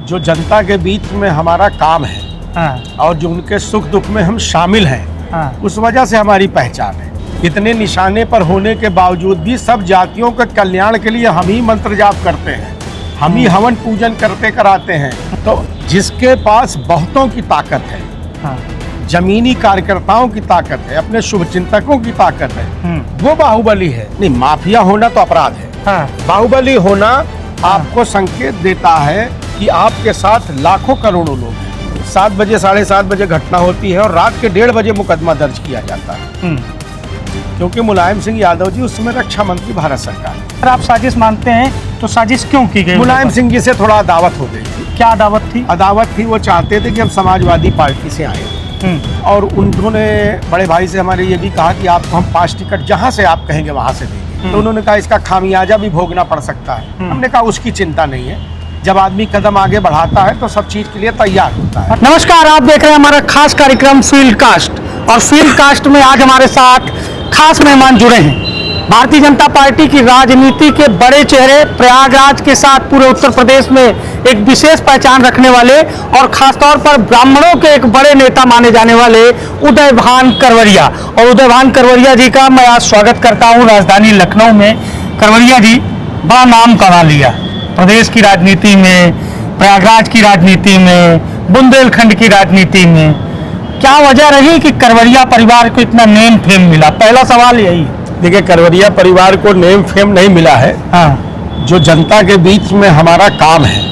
जो जनता के बीच में हमारा काम है और जो उनके सुख दुख में हम शामिल हैं, उस वजह से हमारी पहचान है। इतने निशाने पर होने के बावजूद भी सब जातियों के कल्याण के लिए हम ही मंत्र जाप करते हैं, हम ही हवन पूजन करते कराते हैं। तो जिसके पास बहुतों की ताकत है, जमीनी कार्यकर्ताओं की ताकत है, अपने शुभ चिंतकों की ताकत है, वो बाहुबली है। नहीं, माफिया होना तो अपराध है। बाहुबली होना आपको संकेत देता है कि आपके साथ लाखों करोड़ों लोग हैं। 7 बजे 7:30 बजे घटना होती है और रात के 1:30 बजे मुकदमा दर्ज किया जाता है, क्योंकि मुलायम सिंह यादव जी उस समय रक्षा मंत्री भारत सरकार। अगर आप साजिश मानते हैं तो साजिश क्यों की गई? मुलायम सिंह जी से थोड़ा अदावत हो गई थी। क्या अदावत थी? अदावत थी, वो चाहते थे कि हम समाजवादी पार्टी से आए, और उन्होंने बड़े भाई से हमारे ये भी कहा कि आपको हम 5 टिकट जहाँ से आप कहेंगे वहाँ से देंगे। तो उन्होंने कहा इसका खामियाजा भी भोगना पड़ सकता है। हमने कहा उसकी चिंता नहीं है, जब आदमी कदम आगे बढ़ाता है तो सब चीज के लिए तैयार होता है। नमस्कार, आप देख रहे हैं हमारा खास कार्यक्रम फील्ड कास्ट, और फील्ड कास्ट में आज हमारे साथ खास मेहमान जुड़े हैं। भारतीय जनता पार्टी की राजनीति के बड़े चेहरे, प्रयागराज के साथ पूरे उत्तर प्रदेश में एक विशेष पहचान रखने वाले और खासतौर पर ब्राह्मणों के एक बड़े नेता माने जाने वाले उदयभान करवरिया। और उदयभान करवरिया जी का मैं आज स्वागत करता हूं राजधानी लखनऊ में। करवरिया जी, बड़ा नाम कमा लिया प्रदेश की राजनीति में, प्रयागराज की राजनीति में, बुंदेलखंड की राजनीति में। क्या वजह रही कि करवरिया परिवार को इतना नेम फेम मिला? पहला सवाल यही। देखिए, करवरिया परिवार को नेम फेम नहीं मिला है। जो जनता के बीच में हमारा काम है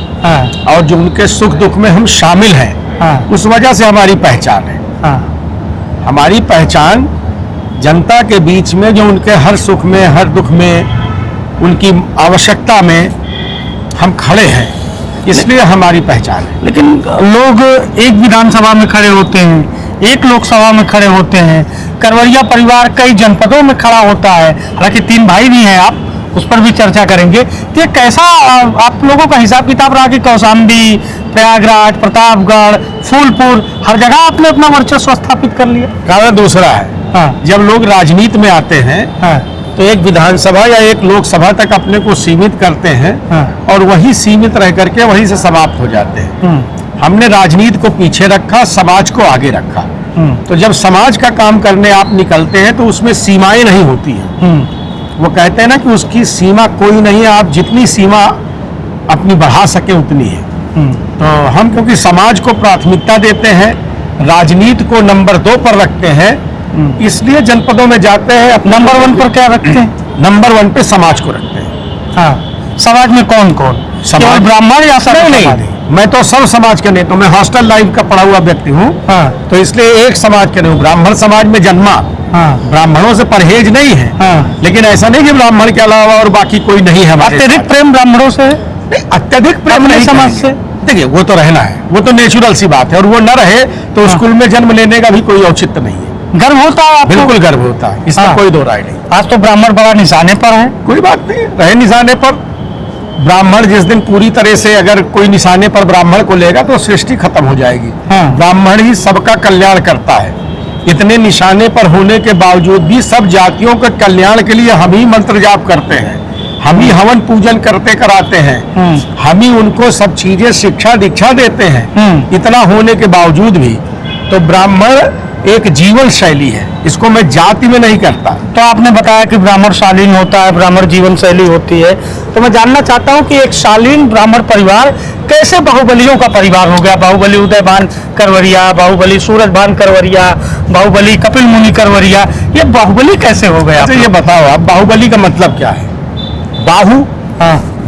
और जो उनके सुख दुख में हम शामिल हैं, उस वजह से हमारी पहचान है। हमारी पहचान जनता के बीच में, जो उनके हर सुख में हर दुख में, उनकी आवश्यकता में हम खड़े हैं, इसलिए हमारी पहचान है। लेकिन लोग एक विधानसभा में खड़े होते हैं, एक लोकसभा में खड़े होते हैं, करवरिया परिवार कई जनपदों में खड़ा होता है। हालांकि 3 भाई भी हैं, आप उस पर भी चर्चा करेंगे। तो ये कैसा आप लोगों का हिसाब किताब रहा कि कौशाम्बी, प्रयागराज, प्रतापगढ़, फूलपुर, हर जगह आपने अपना वर्चस्व स्थापित कर लिया? कारण दूसरा है, जब लोग राजनीति में आते हैं तो एक विधानसभा या एक लोकसभा तक अपने को सीमित करते हैं और वही सीमित रह करके वहीं से समाप्त हो जाते हैं। हमने राजनीति को पीछे रखा, समाज को आगे रखा। तो जब समाज का काम करने आप निकलते हैं तो उसमें सीमाएं नहीं होती हैं। वो कहते हैं ना कि उसकी सीमा कोई नहीं है, आप जितनी सीमा अपनी बढ़ा सके उतनी है। तो हम क्योंकि समाज को प्राथमिकता देते हैं, राजनीति को नंबर 2 पर रखते हैं, इसलिए जनपदों में जाते हैं। नंबर 1 पर क्या रखते हैं? नंबर 1 पे समाज को रखते हैं। समाज में कौन कौन? समाज ब्राह्मण या सब? नहीं, मैं तो सब समाज के नेता, मैं हॉस्टल लाइफ का पढ़ा हुआ व्यक्ति हूँ। तो इसलिए एक समाज के नहीं, ब्राह्मण समाज में जन्मा, ब्राह्मणों से परहेज नहीं है। लेकिन ऐसा नहीं कि ब्राह्मण के अलावा और बाकी कोई नहीं है। अत्यधिक प्रेम ब्राह्मणों से? नहीं, अत्यधिक प्रेम नहीं समाज से। देखिए, वो तो रहना है, वो तो नेचुरल सी बात है, और वो न रहे तो स्कूल में जन्म लेने का भी कोई औचित्य नहीं है। गर्व होता है आपको? बिल्कुल गर्व होता है, इसमें कोई दो राय नहीं। आज तो ब्राह्मण बड़ा निशाने पर है। कोई बात नहीं, रहे निशाने पर। ब्राह्मण जिस दिन पूरी तरह से अगर कोई निशाने पर ब्राह्मण को लेगा तो सृष्टि खत्म हो जाएगी। ब्राह्मण ही सबका कल्याण करता है। इतने निशाने पर होने के बावजूद भी सब जातियों के कल्याण के लिए हम ही मंत्र जाप करते हैं, हम ही हवन पूजन करते कराते हैं, हम ही उनको सब चीजें शिक्षा दीक्षा देते हैं। इतना होने के बावजूद भी तो ब्राह्मण एक जीवन शैली है, इसको मैं जाति में नहीं करता। तो आपने बताया कि ब्राह्मण शालीन होता है, ब्राह्मण जीवन शैली होती है, तो मैं जानना चाहता हूं कि एक शालीन ब्राह्मण परिवार कैसे बाहुबलियों का परिवार हो गया? बाहुबली उदयभान करवरिया, बाहुबली सूरजभान करवरिया, बाहुबली कपिल मुनि करवरिया, ये बाहुबली कैसे हो गया? अच्छा, ये बताओ आप, बाहुबली का मतलब क्या है? बाहु,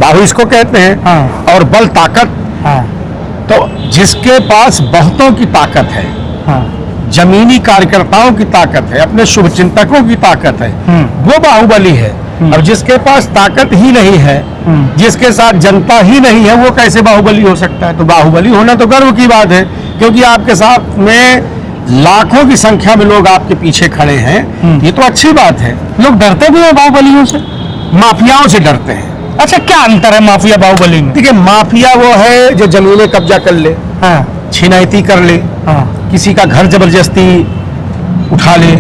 बाहु इसको कहते हैं, और बल ताकत। तो जिसके पास बहुतों की ताकत है, जमीनी कार्यकर्ताओं की ताकत है, अपने शुभ चिंतकों की ताकत है, वो बाहुबली है। और जिसके पास ताकत ही नहीं है, जिसके साथ जनता ही नहीं है, वो कैसे बाहुबली हो सकता है? तो बाहुबली होना तो गर्व की बात है, क्योंकि आपके साथ में लाखों की संख्या में लोग आपके पीछे खड़े हैं। ये तो अच्छी बात है। लोग डरते भी हैं बाहुबलियों से? माफियाओं से डरते हैं। अच्छा, क्या अंतर है माफिया बाहुबली में? देखिए, माफिया वो है जो जमीनें कब्जा कर ले, छिनैती कर ले, किसी का घर जबरदस्ती उठा ले,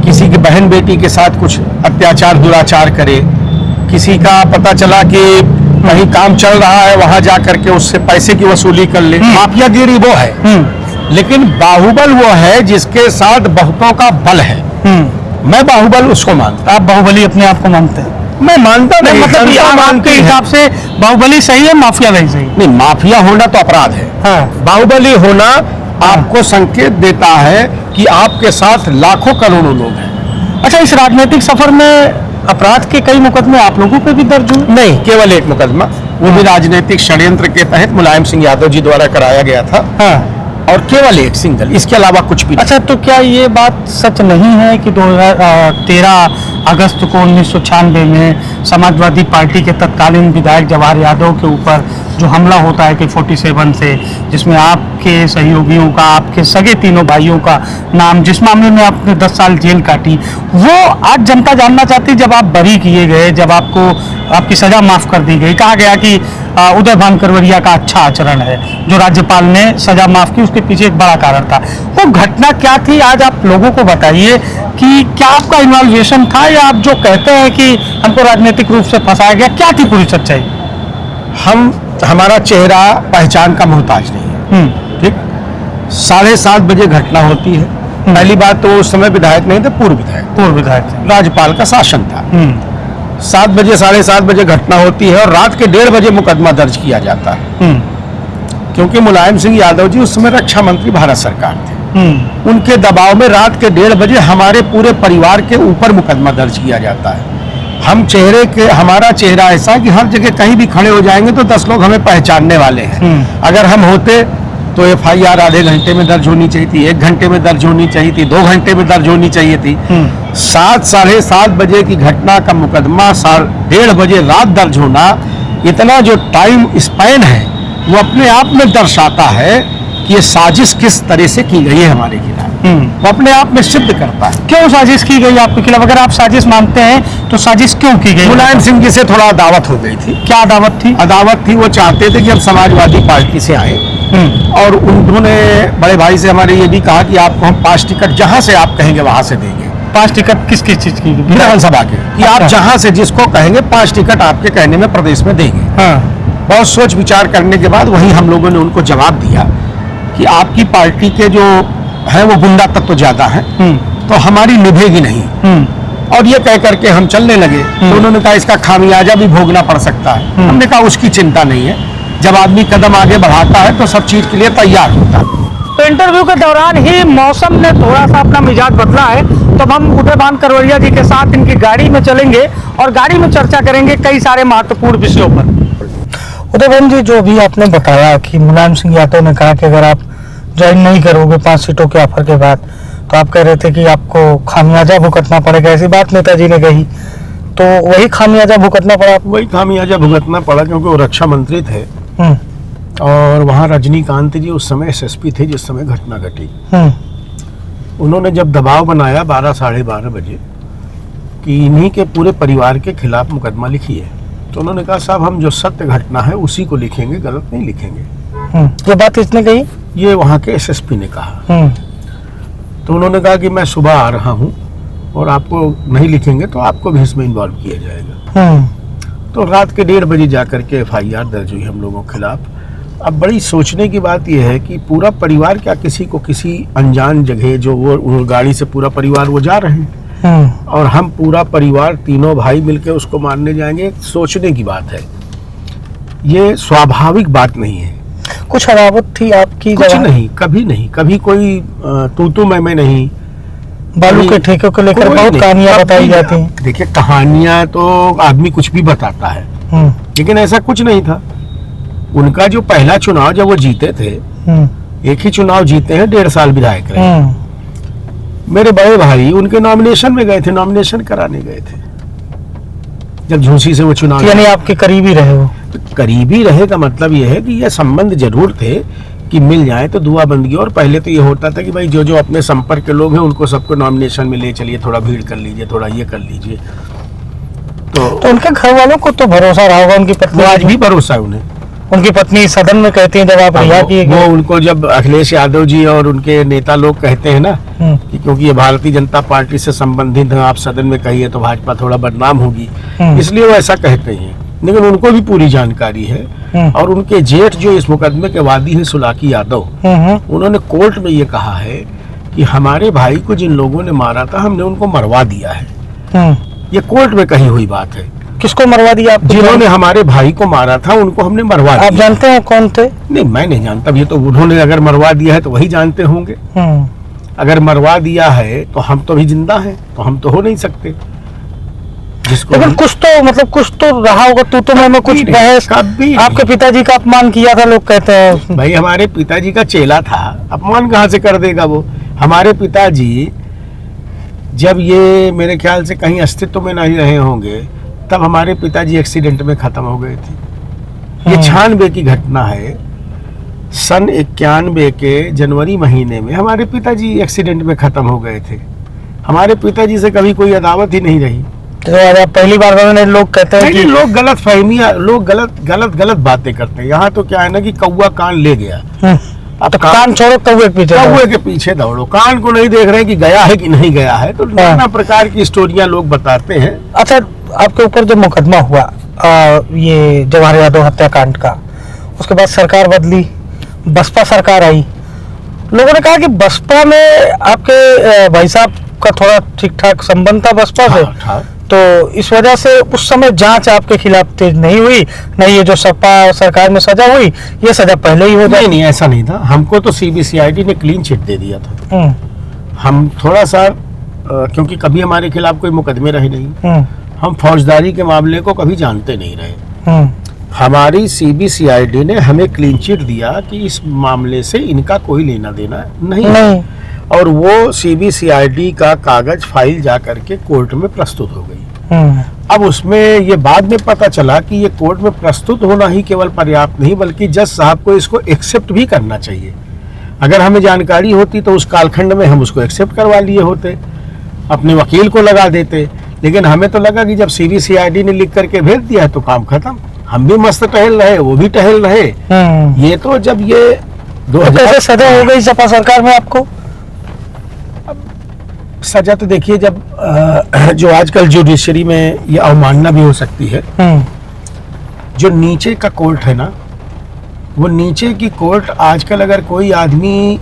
किसी की बहन बेटी के साथ कुछ अत्याचार दुराचार करे, किसी का पता चला कि कहीं काम चल रहा है वहां जा करके उससे पैसे की वसूली कर ले। माफियागिरी वो है, लेकिन बाहुबल वो है जिसके साथ बहुतों का बल है। मैं बाहुबल उसको मानता। आप बाहुबली अपने आप को मानते हैं? मैं मानता नहीं, मतलब ये आपके हिसाब से बाहुबली सही है, माफिया नहीं सही? नहीं, माफिया होना तो अपराध है। हाँ। बाहुबली होना आपको संकेत देता है कि आपके साथ लाखों करोड़ों लोग हैं। अच्छा, इस राजनीतिक सफर में अपराध के कई मुकदमे आप लोगों पे भी दर्ज हुए? नहीं, केवल एक मुकदमा, वो भी राजनीतिक षड्यंत्र के तहत मुलायम सिंह यादव जी द्वारा कराया गया था। हाँ। और केवल एक सिंगल, इसके अलावा कुछ भी नहीं। अच्छा, तो क्या ये बात सच नहीं है कि 2013 अगस्त को 1996 में समाजवादी पार्टी के तत्कालीन विधायक जवाहर यादव के ऊपर जो हमला होता है कि 47 से, जिसमें आपके सहयोगियों का, आपके सगे तीनों भाइयों का नाम, जिस मामले में आपने 10 साल जेल काटी, वो आज जनता जानना चाहती, जब आप बरी किए गए, जब आपको आपकी सजा माफ कर दी गई, कहा गया कि उदय भान करवरिया का अच्छा आचरण है, जो राज्यपाल ने सजा माफ की, उसके पीछे एक बड़ा कारण था। वो घटना क्या थी, आज आप लोगों को बताइए कि क्या आपका इन्वॉल्वेशन था, या आप जो कहते हैं कि हमको राजनीतिक रूप से फंसाया गया, क्या थी पूरी सच्चाई? हमारा चेहरा पहचान का मोहताज नहीं है। ठीक, 7:30 बजे घटना होती है। पहली बात तो उस समय विधायक नहीं थे, पूर्व विधायक थे, राज्यपाल का शासन था। 7 बजे 7:30 बजे घटना होती है और रात के 1:30 बजे मुकदमा दर्ज किया जाता है। क्योंकि मुलायम सिंह यादव जी उस समय रक्षा मंत्री भारत सरकार थे। उनके दबाव में रात के 1:30 बजे हमारे पूरे परिवार के ऊपर मुकदमा दर्ज किया जाता है। हमारा चेहरा ऐसा कि हर जगह कहीं भी खड़े हो जाएंगे तो 10 लोग हमें पहचानने वाले हैं। अगर हम होते तो FIR आधे घंटे में दर्ज होनी चाहिए थी, 1 घंटे में दर्ज होनी चाहिए थी, 2 घंटे में दर्ज होनी चाहिए थी। 7 7:30 बजे की घटना का मुकदमा 1:30 बजे रात दर्ज होना, इतना जो टाइम स्पैन है वो अपने आप में दर्शाता है कि ये साजिश किस तरह से की गई है हमारे खिलाफ। वो अपने आप में सिद्ध करता है। क्यों साजिश की गई आपके खिलाफ? अगर आप साजिश मानते हैं तो साजिश क्यों की गई? मुलायम सिंह जी से थोड़ा अदावत हो गई थी। क्या अदावत थी? अदावत थी, वो चाहते थे कि हम समाजवादी पार्टी से आए, और उन्होंने बड़े भाई से हमारे ये भी कहा कि आपको हम 5 टिकट जहां से आप कहेंगे वहां से देंगे। 5 टिकट किस किस चीज की? विधानसभा के, कि आप जहां से जिसको कहेंगे 5 टिकट आपके कहने में प्रदेश में देंगे। बहुत सोच विचार करने के बाद वही हम लोगों ने उनको जवाब दिया कि आपकी पार्टी के जो है वो गुंडा तत्व ज्यादा है, तो हमारी निभेगी नहीं। और ये कह करके हम चलने लगे। तो उन्होंने कहा इसका खामियाजा भी भोगना पड़ सकता है। हमने कहा उसकी चिंता नहीं है, जब आदमी कदम आगे बढ़ाता है तो सब चीज के लिए तैयार होता है। तो इंटरव्यू के दौरान ही मौसम ने थोड़ा सा अपना मिजाज बदला है, तो अब हम उदय भान करवरिया जी के साथ इनकी गाड़ी में चलेंगे और गाड़ी में चर्चा करेंगे कई सारे महत्वपूर्ण विषयों पर। उदय भान जी, जो भी आपने बताया कि मुलायम सिंह यादव ने कहा कि अगर आप ज्वाइन नहीं करोगे 5 सीटों के ऑफर के बाद, तो आप कह रहे थे कि आपको खामियाजा भुगतना पड़ेगा, ऐसी बात नेताजी ने कही, तो वही खामियाजा भुगतना पड़ा? वही खामियाजा भुगतना पड़ा, क्योंकि वो रक्षा मंत्री थे और वहाँ रजनीकांत जी उस समय SSP थे जिस समय घटना घटी। उन्होंने जब दबाव बनाया 12 साढ़े 12 बजे कि इन्हीं के पूरे परिवार के खिलाफ मुकदमा लिखिए, तो उन्होंने कहा साहब हम जो सत्य घटना है उसी को लिखेंगे, गलत नहीं लिखेंगे। ये बात किसने कही? ये वहाँ के SSP ने कहा। तो उन्होंने कहा कि मैं सुबह आ रहा हूँ और आपको नहीं लिखेंगे तो आपको भी इसमें इन्वॉल्व किया जाएगा। तो रात के 1:30 बजे जाकर के FIR दर्ज हुई हम लोगों के खिलाफ। अब बड़ी सोचने की बात यह है कि पूरा परिवार क्या किसी को किसी अनजान जगह, जो वो गाड़ी से पूरा परिवार वो जा रहे हैं और हम पूरा परिवार तीनों भाई मिलके उसको मारने जाएंगे, सोचने की बात है। ये स्वाभाविक बात नहीं है। कुछ अदावत थी आपकी? कुछ नहीं, कभी नहीं, कभी कोई तू मैं नहीं। बालू के ठेकों को लेकर बहुत कहानियां बताई जाती हैं। देखिए, कहानियां तो आदमी कुछ भी बताता है, लेकिन ऐसा कुछ नहीं था। उनका जो पहला चुनाव जब वो जीते थे, एक ही चुनाव जीते हैं, 1.5 साल विधायक रहे। मेरे बड़े भाई उनके नॉमिनेशन में गए थे, नॉमिनेशन कराने गए थे जब झूसी से वो चुनाव। यानी आपके करीबी रहे वो? करीबी रहे का मतलब ये है कि ये संबंध जरूर थे कि मिल जाए तो दुआ बंदगी। और पहले तो ये होता था कि भाई जो जो अपने संपर्क के लोग हैं उनको सबको नॉमिनेशन में ले चलिए, थोड़ा भीड़ कर लीजिए, थोड़ा ये कर लीजिए। तो उनके घर वालों को तो भरोसा रहा होगा, उनकी पत्नी? आज भी भरोसा है उन्हें। उनकी पत्नी सदन में कहती हैं जब आप रिहा किए वो उनको, जब अखिलेश यादव जी और उनके नेता लोग कहते हैं ना कि क्योंकि ये भारतीय जनता पार्टी से संबंधित है, आप सदन में कहिए तो भाजपा थोड़ा बदनाम होगी, इसलिए वो ऐसा कहते हैं। लेकिन उनको भी पूरी जानकारी है। और उनके जेठ जो इस मुकदमे के वादी है सुलाकी यादव, उन्होंने कोर्ट में ये कहा है कि हमारे भाई को जिन लोगों ने मारा था हमने उनको मरवा दिया है। ये कोर्ट में कही हुई बात है। किसको मरवा दिया आपको? जिन्होंने हमारे भाई को मारा था उनको हमने मरवा दिया। आप जानते हैं कौन थे? नहीं, मैं नहीं जानता। ये तो उन्होंने अगर मरवा दिया है तो वही जानते होंगे। अगर मरवा दिया है तो हम तो भी जिंदा हैं, तो हम तो हो नहीं सकते। लेकिन कुछ तो मतलब कुछ तो रहा होगा। तू मैं कुछ बहस। आपके पिताजी का अपमान किया था लोग कहते हैं। भाई हमारे पिताजी का चेला था, अपमान कहाँ से कर देगा वो? हमारे पिताजी जब ये मेरे ख्याल से कहीं अस्तित्व में नहीं रहे होंगे तब हमारे पिताजी एक्सीडेंट में खत्म हो गए थे। ये 96 की घटना है। सन 91 के जनवरी महीने में हमारे पिताजी एक्सीडेंट में खत्म हो गए थे। हमारे पिताजी से कभी कोई अदावत ही नहीं रही। तो पहली बार मैंने लोग कहते हैं कि लोग गलत फहमियां, लोग गलत बातें करते हैं। यहाँ तो क्या है ना कि कौवा कान ले गया, अब तो कान छोड़ो कौवे के पीछे दौड़ो। कान को नहीं देख रहे हैं कि गया है कि नहीं गया है। तो नाना प्रकार की स्टोरियां लोग बताते हैं। अच्छा, आपके ऊपर जो मुकदमा हुआ ये जवाहर यादव हत्याकांड का, उसके बाद सरकार बदली, बसपा सरकार आई। लोगों ने कहा कि बसपा में आपके भाई साहब का थोड़ा ठीक ठाक संबंध था बसपा से। तो इस वजह से उस समय जांच आपके खिलाफ तेज नहीं हुई, नहीं ये जो सपा सरकार में सजा हुई ये सजा पहले ही हो जाए। नहीं, ऐसा नहीं था। हमको तो सीबीसीआईडी ने क्लीन चिट दे दिया था। हम थोड़ा सा क्योंकि कभी हमारे खिलाफ कोई मुकदमे रहे नहीं, हम फौजदारी के मामले को कभी जानते नहीं रहे। हमारी सीबीसीआईडी ने हमें क्लीन चिट दिया कि इस मामले से इनका कोई लेना देना नहीं। और वो सीबीसीआईडी का कागज फाइल जा करके कोर्ट में प्रस्तुत हो गई। अब उसमें ये बाद में पता चला कि ये कोर्ट में प्रस्तुत होना ही केवल पर्याप्त नहीं, बल्कि जज साहब को इसको एक्सेप्ट भी करना चाहिए। अगर हमें जानकारी होती तो उस कालखंड में हम उसको एक्सेप्ट करवा लिए होते, अपने वकील को लगा देते। लेकिन हमें तो लगा कि जब सीबीसीआईडी ने लिख करके भेज दिया है तो काम खत्म। हम भी मस्त टहल रहे, वो भी टहल रहे। ये तो जब ये 2000 सजा हो गई सपा सरकार में आपको? सजा तो देखिए, जब जो आजकल जुडिशरी में ये अवमानना भी हो सकती है। जो नीचे का कोर्ट है ना, वो नीचे की कोर्ट आजकल अगर कोई आदमी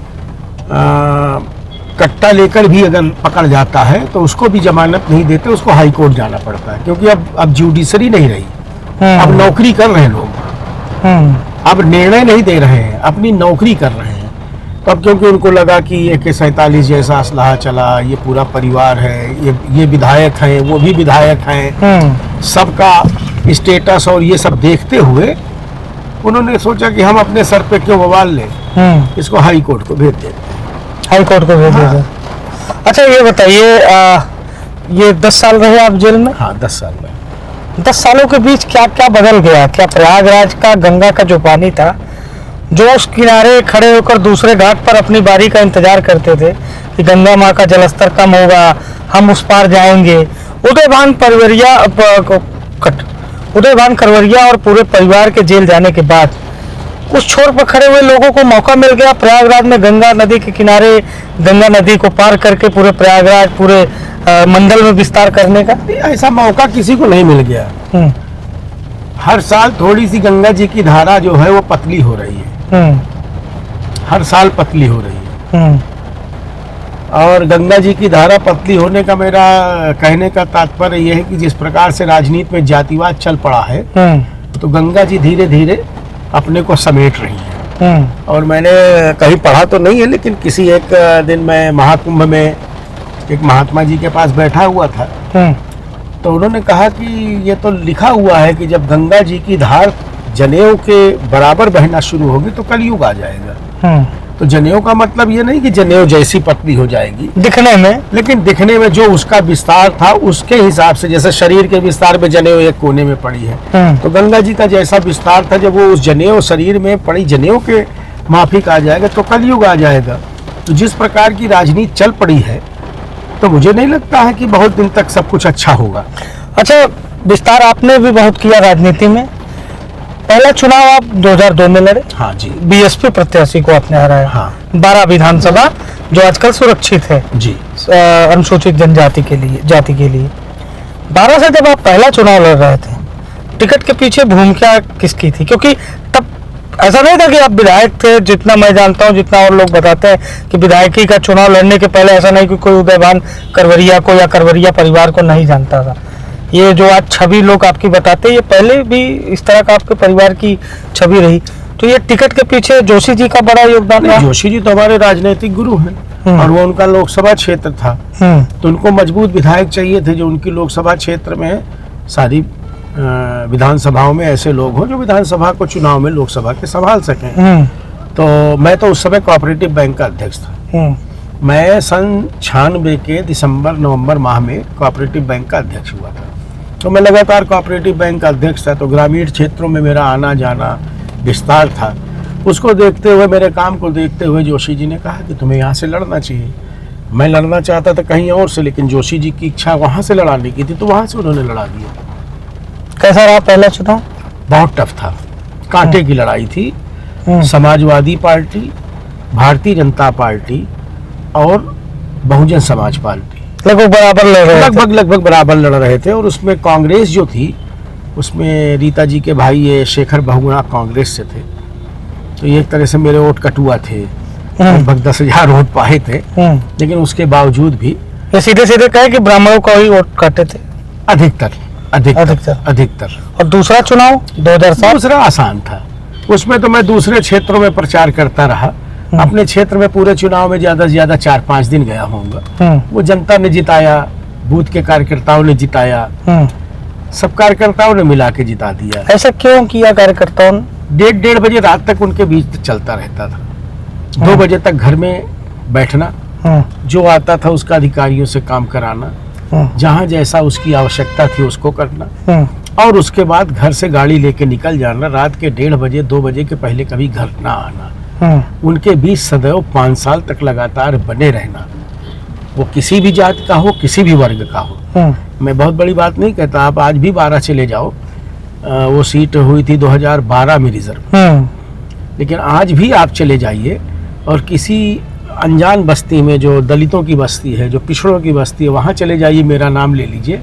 कट्टा लेकर भी अगर पकड़ जाता है तो उसको भी जमानत नहीं देते, उसको हाई कोर्ट जाना पड़ता है। क्योंकि अब जुडिशरी नहीं रही, अब नौकरी कर रहे हैं लोग। अब निर्णय नहीं दे रहे हैं, अपनी नौकरी कर रहे हैं। तो अब क्योंकि उनको लगा कि AK-47 जैसा असलाहा चला, ये पूरा परिवार है, ये विधायक हैं, वो भी विधायक हैं, सबका स्टेटस और ये सब देखते हुए उन्होंने सोचा कि हम अपने सर पे क्यों बवाल लें, इसको हाई कोर्ट को भेज देते। हाई कोर्ट को भेज देते। अच्छा, ये बताइए, ये 10 साल रहे आप जेल में? हाँ, 10 साल में। 10 सालों के बीच क्या क्या बदल गया? क्या प्रयागराज का गंगा का जो पानी था, जो उस किनारे खड़े होकर दूसरे घाट पर अपनी बारी का इंतजार करते थे कि गंगा माँ का जलस्तर कम होगा, हम उस पार जाएंगे, उदयभान करवरिया और पूरे परिवार के जेल जाने के बाद उस छोर पर खड़े हुए लोगों को मौका मिल गया प्रयागराज में गंगा नदी के किनारे गंगा नदी को पार करके पूरे प्रयागराज, पूरे मंडल में विस्तार करने का? ऐसा मौका किसी को नहीं मिल गया। हर साल थोड़ी सी गंगा जी की धारा जो है वो पतली हो रही है। हर साल पतली हो रही है। और गंगा जी की धारा पतली होने का मेरा कहने का तात्पर्य यह है कि जिस प्रकार से राजनीति में जातिवाद चल पड़ा है, तो गंगा जी धीरे धीरे अपने को समेट रही है। और मैंने कहीं पढ़ा तो नहीं है, लेकिन किसी एक दिन मैं महाकुंभ में एक महात्मा जी के पास बैठा हुआ था, तो उन्होंने कहा कि ये तो लिखा हुआ है कि जब गंगा जी की धार जनेऊ के बराबर बहना शुरू होगी तो कलयुग आ जाएगा। तो जनेऊ का मतलब ये नहीं कि जनेऊ जैसी पतली हो जाएगी दिखने में, लेकिन दिखने में जो उसका विस्तार था उसके हिसाब से, जैसे शरीर के विस्तार में जनेऊ एक कोने में पड़ी है, तो गंगा जी का जैसा विस्तार था, जब वो उस जनेऊ शरीर में पड़ी जनेऊ के माफिक आ जाएगा तो कलयुग आ जाएगा। तो जिस प्रकार की राजनीति चल पड़ी है, तो मुझे नहीं लगता है कि बहुत दिन तक सब कुछ अच्छा होगा। अच्छा, विस्तार आपने भी बहुत किया राजनीति में। पहला चुनाव आप 2002 में लड़े। हाँ जी। बीएसपी प्रत्याशी को आपने हराया। हाँ। 12 विधानसभा जो आजकल सुरक्षित है जी, अनुसूचित जनजाति के लिए, जाति के लिए। 12 से जब आप पहला चुनाव लड़ रहे थे, टिकट के पीछे भूमिका किसकी थी? क्योंकि तब ऐसा नहीं था कि आप विधायक थे, जितना मैं जानता हूँ, जितना और लोग बताते हैं कि विधायकी का चुनाव लड़ने के पहले ऐसा नहीं कि कोई उदयभान करवरिया को या करवरिया परिवार को नहीं जानता था। ये जो आज छवि लोग आपकी बताते हैं, ये पहले भी इस तरह का आपके परिवार की छवि रही। तो ये टिकट के पीछे जोशी जी का बड़ा योगदान रहा। जोशी जी तो हमारे राजनीतिक गुरु हैं और वो उनका लोकसभा क्षेत्र था, तो उनको मजबूत विधायक चाहिए थे जो उनकी लोकसभा क्षेत्र में सारी विधानसभाओं में ऐसे लोग हों जो विधानसभा को चुनाव में लोकसभा के संभाल सकें। तो मैं तो उस समय कोऑपरेटिव बैंक का अध्यक्ष था। मैं सन 96 के दिसंबर नवंबर माह में कोऑपरेटिव बैंक का अध्यक्ष हुआ था। तो मैं लगातार कोऑपरेटिव बैंक का अध्यक्ष था, तो ग्रामीण क्षेत्रों में मेरा आना जाना विस्तार था। उसको देखते हुए, मेरे काम को देखते हुए जोशी जी ने कहा कि तुम्हें यहाँ से लड़ना चाहिए। मैं लड़ना चाहता था कहीं और से, लेकिन जोशी जी की इच्छा वहाँ से लड़ाने की थी, तो वहाँ से उन्होंने लड़ा दिया। कैसा रहा पहला चुनाव? बहुत टफ था, कांटे की लड़ाई थी। समाजवादी पार्टी, भारतीय जनता पार्टी और बहुजन समाज पार्टी लगभग बराबर लड़ रहे थे। लगभग बराबर लड़ रहे थे। और उसमें कांग्रेस जो थी, उसमें रीता जी के भाई ये शेखर बहुगुणा कांग्रेस से थे, तो ये एक तरह से मेरे वोट कटुआ थे। लगभग 10,000 वोट पाए थे, लेकिन उसके बावजूद भी ये सीधे सीधे कहे कि ब्राह्मणों को ही वोट काटे थे अधिकतर। और दूसरा चुनाव 2007? दूसरा आसान था, उसमें तो मैं दूसरे क्षेत्रों में प्रचार करता रहा। अपने क्षेत्र में पूरे चुनाव में ज्यादा से ज्यादा 4-5 दिन गया होऊंगा। वो जनता ने जिताया, बूथ के कार्यकर्ताओं ने जिताया, सब कार्यकर्ताओं ने मिला के जिता दिया। ऐसा क्यों किया कार्यकर्ताओं ने? 1:30 बजे रात तक उनके बीच चलता रहता था। 2 बजे तक घर में बैठना, जो आता था उसका अधिकारियों से काम कराना, जहाँ जैसा उसकी आवश्यकता थी उसको करना, और उसके बाद घर से गाड़ी लेके निकल जाना। रात के 1:30 बजे 2 बजे के पहले कभी घर ना आना। उनके बीच सदैव 5 साल तक लगातार बने रहना, वो किसी भी जात का हो, किसी भी वर्ग का हो। मैं बहुत बड़ी बात नहीं कहता, आप आज भी 12 चले जाओ, वो सीट हुई थी 2012 में रिजर्व, लेकिन आज भी आप चले जाइए और किसी अनजान बस्ती में, जो दलितों की बस्ती है, जो पिछड़ों की बस्ती है, वहाँ चले जाइए, मेरा नाम ले लीजिए,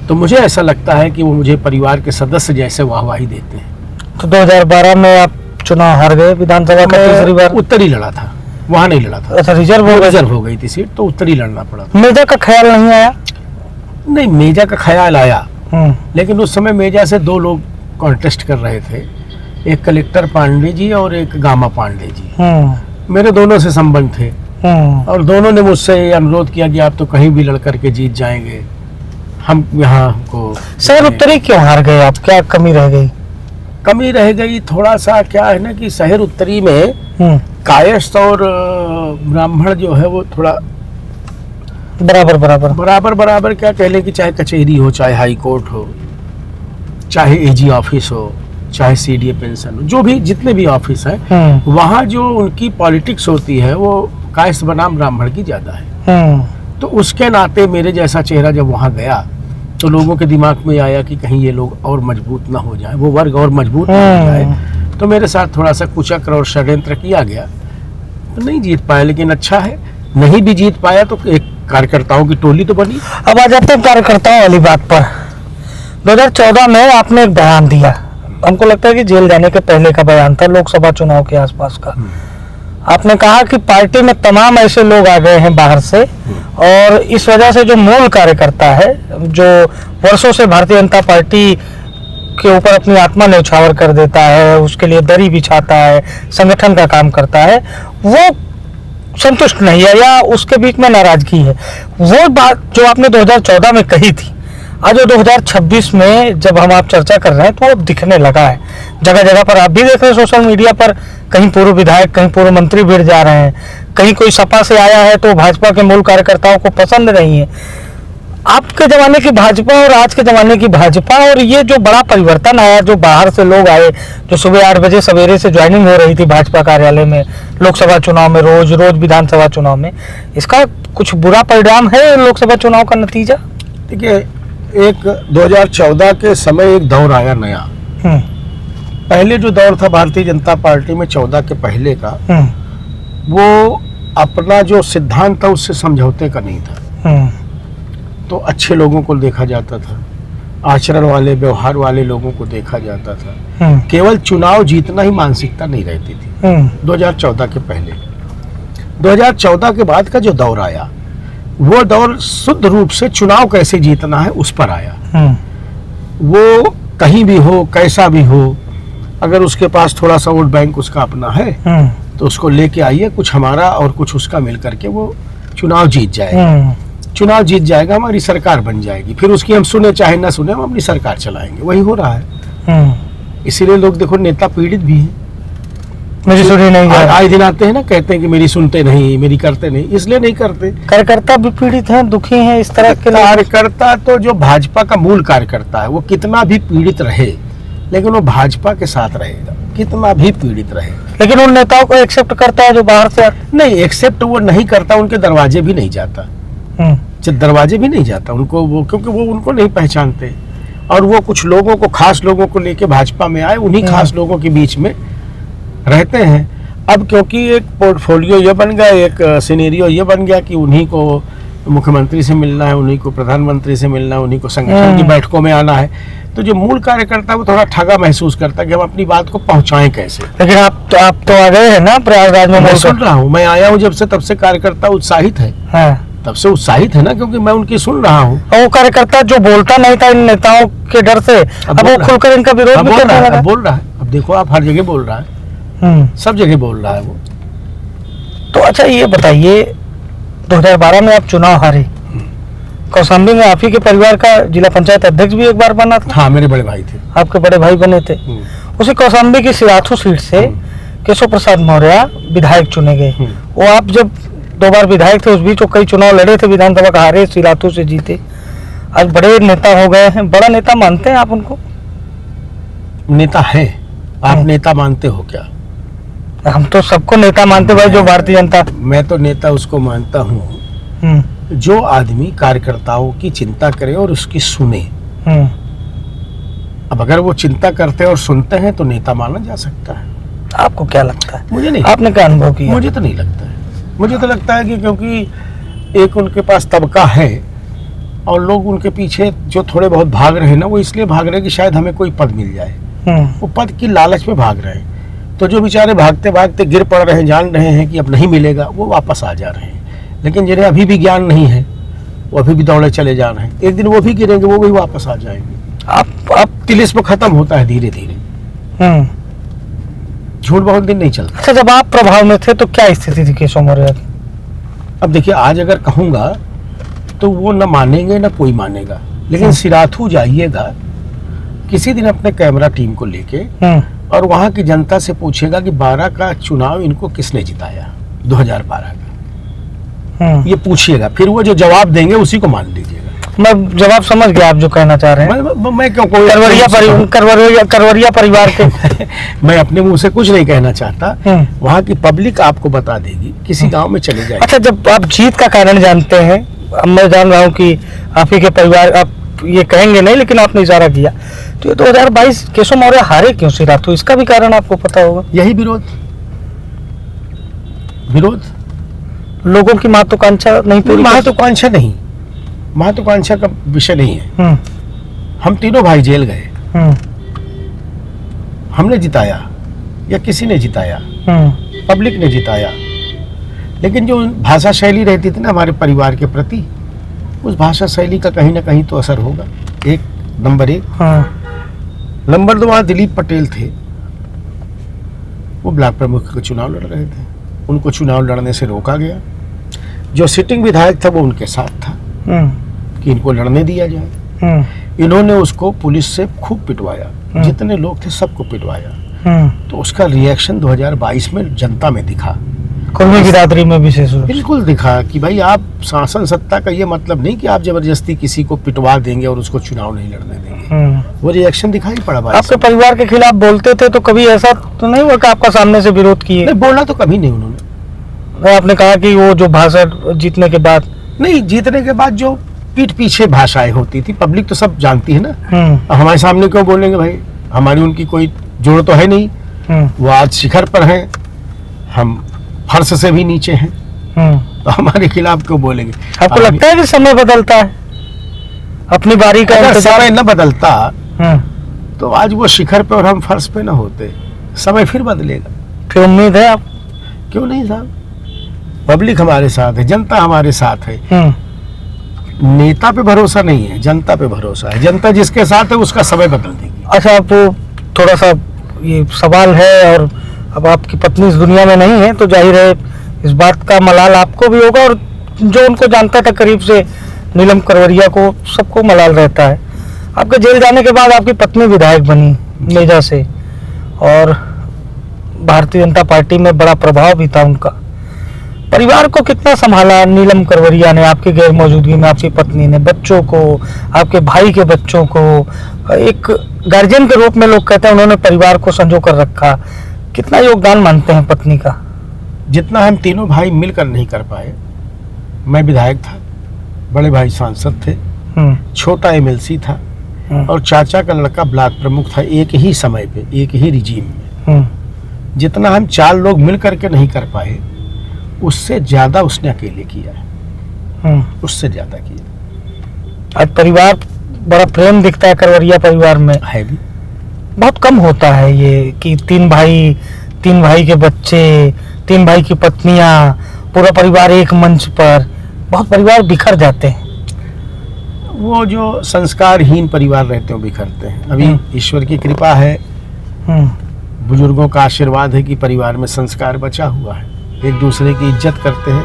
तो मुझे ऐसा लगता है कि वो मुझे परिवार के सदस्य जैसे वाहवाही देते हैं। तो 2012 में आप चुनाव हार गए विधानसभा का तीसरी बार? उत्तर ही लड़ा था, वहाँ नहीं लड़ा था। अच्छा, रिजर्व हो गई थी सीट, तो उत्तर ही लड़ना पड़ा था। मेजा का ख्याल नहीं आया? नहीं, मेजा का ख्याल आया, लेकिन उस समय मेजा से 2 लोग कॉन्टेस्ट कर रहे थे, एक कलेक्टर पांडे जी और एक गामा पांडे जी। मेरे दोनों से संबंध थे और दोनों ने मुझसे अनुरोध किया कि आप तो कहीं भी लड़ करके जीत जाएंगे, हम यहाँ को। शहर उत्तरी क्यों हार गए आप? क्या कमी रह गई? कमी रह गई थोड़ा सा, क्या है ना कि शहर उत्तरी में कायस्थ और ब्राह्मण जो है वो थोड़ा बराबर क्या कह लें कि चाहे कचहरी हो, चाहे हाई कोर्ट हो, चाहे एजी ऑफिस हो, चाहे सीडीए पेंशन हो, जो भी जितने भी ऑफिस हैं, वहाँ जो उनकी पॉलिटिक्स होती है वो कायस्थ बनाम ब्राह्मण की ज्यादा है। तो उसके नाते मेरे जैसा चेहरा जब वहाँ गया तो लोगों के दिमाग में आया कि कहीं ये लोग और मजबूत ना हो जाए, वो वर्ग और मजबूत ना हो जाए, तो मेरे साथ थोड़ा सा कुचक्र और षड्यंत्र किया गया। तो नहीं जीत पाया, लेकिन अच्छा है, नहीं भी जीत पाया तो एक कार्यकर्ताओं की टोली तो बनी। अब आ जाते हैं कार्यकर्ताओं वाली बात पर। 2014 में आपने एक बयान दिया, हमको लगता है कि जेल जाने के पहले का बयान था, लोकसभा चुनाव के आसपास का। आपने कहा कि पार्टी में तमाम ऐसे लोग आ गए हैं बाहर से, और इस वजह से जो मूल कार्यकर्ता है, जो वर्षों से भारतीय जनता पार्टी के ऊपर अपनी आत्मा न्यौछावर कर देता है, उसके लिए दरी बिछाता है, संगठन का काम करता है, वो संतुष्ट नहीं है या उसके बीच में नाराजगी है। वो बात जो आपने 2014 में कही थी, आज 2026 में जब हम आप चर्चा कर रहे हैं तो वो दिखने लगा है। जगह जगह पर आप भी देख रहे हैं सोशल मीडिया पर, कहीं पूर्व विधायक, कहीं पूर्व मंत्री भिड़ जा रहे हैं, कहीं कोई सपा से आया है तो भाजपा के मूल कार्यकर्ताओं को पसंद नहीं है। आपके जमाने की भाजपा और आज के जमाने की भाजपा, और ये जो बड़ा परिवर्तन आया, जो बाहर से लोग आए, जो सुबह 8 बजे सवेरे से ज्वाइनिंग हो रही थी भाजपा कार्यालय में, लोकसभा चुनाव में, रोज विधानसभा चुनाव में, इसका कुछ बुरा परिणाम है लोकसभा चुनाव का नतीजा? देखिए, एक 2014 के समय एक दौर आया नया। पहले जो दौर था भारतीय जनता पार्टी में 14 के पहले का, वो अपना जो सिद्धांत था उससे समझौते का नहीं था। तो अच्छे लोगों को देखा जाता था, आचरण वाले, व्यवहार वाले लोगों को देखा जाता था। केवल चुनाव जीतना ही मानसिकता नहीं रहती थी। 2014 के पहले, 2014 के बाद का जो दौर आया, वो दौर शुद्ध रूप से चुनाव कैसे जीतना है उस पर आया। वो कहीं भी हो, कैसा भी हो, अगर उसके पास थोड़ा सा वोट बैंक उसका अपना है तो उसको लेके आइए, कुछ हमारा और कुछ उसका मिल करके वो चुनाव जीत जाएगा। चुनाव जीत जाएगा, हमारी सरकार बन जाएगी, फिर उसकी हम सुने चाहे ना सुने, हम अपनी सरकार चलाएंगे। वही हो रहा है। इसीलिए लोग देखो नेता पीड़ित भी हैं, मेरी सुनी नहीं। आए दिन आते हैं ना, कहते हैं कि मेरी सुनते नहीं, मेरी करते नहीं, इसलिए नहीं करते। कार्यकर्ता भी पीड़ित हैं, दुखी हैं इस तरह के। कार्यकर्ता तो जो भाजपा का मूल कार्यकर्ता है, वो कितना भी पीड़ित रहे लेकिन वो भाजपा के साथ रहेगा, कितना भी पीड़ित रहे। लेकिन उन नेताओं को एक्सेप्ट करता है जो बाहर से नहीं, एक्सेप्ट वो नहीं करता, उनके दरवाजे भी नहीं जाता। जब दरवाजे भी नहीं जाता उनको, वो क्योंकि वो उनको नहीं पहचानते। और वो कुछ लोगों को, खास लोगों को लेके भाजपा में आए, उन्हीं खास लोगों के बीच में रहते हैं। अब क्योंकि एक पोर्टफोलियो ये बन गया, एक सिनेरियो ये बन गया कि उन्हीं को मुख्यमंत्री से मिलना है, उन्हीं को प्रधानमंत्री से मिलना है, उन्हीं को संगठन की बैठकों में आना है, तो जो मूल कार्यकर्ता वो थोड़ा ठगा महसूस करता है कि हम अपनी बात को पहुंचाएं कैसे। लेकिन आप तो आ गए हैं ना प्रयागराज में। मैं सुन रहा हूँ, मैं आया हूँ जब से, तब से कार्यकर्ता उत्साहित है। तब से उत्साहित है ना, क्योंकि मैं उनकी सुन रहा हूँ। और वो कार्यकर्ता जो बोलता नहीं था इन नेताओं के डर से, अब वो खुलकर इनका विरोध भी करने लगा। बोल रहा है। अब देखो आप, हर जगह बोल रहा है, सब जगह बोल रहा है वो। तो अच्छा ये बताइए, 2012 में आप चुनाव हारे, कौशाम्बी में आप ही के परिवार का जिला पंचायत अध्यक्ष भी एक बार बना था। हाँ, मेरे बड़े भाई थे। आपके बड़े भाई बने थे। उसी कौशाम्बी की सिराथू सीट से केशव प्रसाद मौर्य विधायक चुने गए। वो आप जब 2 बार विधायक थे, उस बीच वो कई चुनाव लड़े थे, विधानसभा का हारे, सिराथू से जीते, आज बड़े नेता हो गए हैं। बड़ा नेता मानते हैं आप उनको? नेता है, आप नेता मानते हो क्या? हम तो सबको नेता मानते भाई, जो भारतीय जनता। मैं तो नेता उसको मानता हूँ जो आदमी कार्यकर्ताओं की चिंता करे और उसकी सुने। अब अगर वो चिंता करते और सुनते हैं तो नेता माना जा सकता है। आपको क्या लगता है? मुझे नहीं, आपने क्या अनुभव किया? मुझे तो नहीं लगता है। मुझे तो लगता है कि क्योंकि एक उनके पास तबका है और लोग उनके पीछे जो थोड़े बहुत भाग रहे हैं ना, वो इसलिए भाग रहे हैं कि शायद हमें कोई पद मिल जाए। वो पद की लालच में भाग रहे हैं। तो जो बेचारे भागते भागते गिर पड़ रहे हैं, जान रहे हैं कि अब नहीं मिलेगा, वो वापस आ जा रहे हैं। लेकिन जिन्हें अभी भी ज्ञान नहीं है, वो अभी भी दौड़े चले जा रहे हैं। एक दिन वो भी गिरेंगे, वो भी वापस आ जाएंगे। आप तिलिस्म खत्म होता है धीरे धीरे। झूठ बहुत दिन नहीं चलता। अच्छा, जब आप प्रभाव में थे तो क्या स्थिति थी केशव मौर्य की? अब देखिए, आज अगर कहूँगा तो वो न मानेंगे न कोई मानेगा, लेकिन सिराथू जाइएगा किसी दिन अपने कैमरा टीम को लेके और वहाँ की जनता से पूछेगा कि 12 का चुनाव इनको किसने जिताया, 2012 का। ये पूछिएगा, फिर वो जो जवाब देंगे उसी को मान लीजिएगा। मैं जवाब समझ गया आप जो कहना चाह रहे हैं। मैं क्यों कोई करवरिया परिवार के मैं अपने मुंह से कुछ नहीं कहना चाहता। वहाँ की पब्लिक आपको बता देगी, किसी गांव में चले जाए। अच्छा, जब आप जीत का कारण जानते हैं, अब मैं जान रहा हूँ कि आप ही के परिवार, आप ये कहेंगे नहीं लेकिन आपने इशारा किया, तो 2022 केशव मौर्य हारे क्यों सिराथू, इसका भी कारण आपको पता होगा। यही विरोध लोगों की महत्वाकांक्षा नहीं पूरी। महत्वाकांक्षा नहीं, महत्वाकांक्षा का विषय नहीं है। हम तीनों भाई जेल गए, हमने जिताया या किसी ने जिताया, पब्लिक ने जिताया। लेकिन जो भाषा शैली रहती थी ना हमारे परिवार के प्रति, उस भाषा शैली का कहीं ना कहीं तो असर होगा। एक नंबर 1। नंबर 2, वहाँ दिलीप पटेल थे, वो ब्लॉक प्रमुख का चुनाव लड़ रहे थे, उनको चुनाव लड़ने से रोका गया। जो सिटिंग विधायक था वो उनके साथ था कि इनको लड़ने दिया जाए। इन्होंने उसको पुलिस से खूब पिटवाया, जितने लोग थे सबको पिटवाया। तो उसका रिएक्शन 2022 में जनता में दिखा, कुल्मी बिरादरी में विशेष रूप बिल्कुल दिखा कि भाई आप शासन सत्ता का ये मतलब नहीं कि आप जबरदस्ती किसी को पिटवा देंगे और उसको चुनाव नहीं लड़ने देंगे। वो रिएक्शन दिखाई पड़ा। आपके परिवार के खिलाफ बोलते थे तो कभी ऐसा तो नहीं हुआ कि आपका सामने से विरोध किए? नहीं, बोला तो कभी नहीं उन्होंने। आपने कहा कि वो जो भाषा जीतने के बाद, नहीं, जीतने के बाद जो पीठ पीछे भाषाएं होती थी, पब्लिक तो सब जानती है ना। हमारे सामने क्यों बोलेंगे भाई, हमारी उनकी कोई जोड़ तो है नहीं। वो आज शिखर पर है, हम फर्श से भी नीचे हैं, तो हमारे खिलाफ क्यों बोलेंगे? आपको लगता है कि समय बदलता है? अपनी बारी का अगर इंतजार। समय न बदलता हम्म, तो आज वो शिखर पे और हम फर्श पे न होते। समय फिर बदलेगा। फिर उम्मीद है आप? क्यों नहीं साहब, पब्लिक हमारे साथ है, जनता हमारे साथ है। नेता पे भरोसा नहीं है, जनता पे भरोसा है। जनता जिसके साथ है उसका समय बदल देगी। अच्छा, आप थोड़ा सा ये सवाल है, और अब आपकी पत्नी इस दुनिया में नहीं है तो जाहिर है इस बात का मलाल आपको भी होगा, और जो उनको जानता था करीब से नीलम करवरिया को, सबको मलाल रहता है। आपके जेल जाने के बाद आपकी पत्नी विधायक बनी मेजा से, और भारतीय जनता पार्टी में बड़ा प्रभाव भी था उनका। परिवार को कितना संभाला नीलम करवरिया ने आपकी गैर मौजूदगी में? आपकी पत्नी ने बच्चों को, आपके भाई के बच्चों को, एक गार्जियन के रूप में लोग कहते हैं उन्होंने परिवार को संजो कर रखा। कितना योगदान मानते हैं पत्नी का? जितना हम तीनों भाई मिलकर नहीं कर पाए। मैं विधायक था, बड़े भाई सांसद थे, छोटा एमएलसी था, और चाचा का लड़का ब्लॉक प्रमुख था, एक ही समय पे, एक ही रिजीम में। जितना हम 4 लोग मिल करके नहीं कर पाए, उससे ज्यादा उसने अकेले किया है। उससे ज्यादा किया। आज परिवार बड़ा प्रेम दिखता है करवरिया परिवार में। है भी। बहुत कम होता है ये कि 3 भाई के बच्चे, 3 भाई की पत्नियां, पूरा परिवार एक मंच पर। बहुत परिवार बिखर जाते हैं। वो जो संस्कारहीन परिवार रहते हैं बिखरते हैं। अभी ईश्वर की कृपा है, बुजुर्गों का आशीर्वाद है कि परिवार में संस्कार बचा हुआ है। एक दूसरे की इज्जत करते हैं,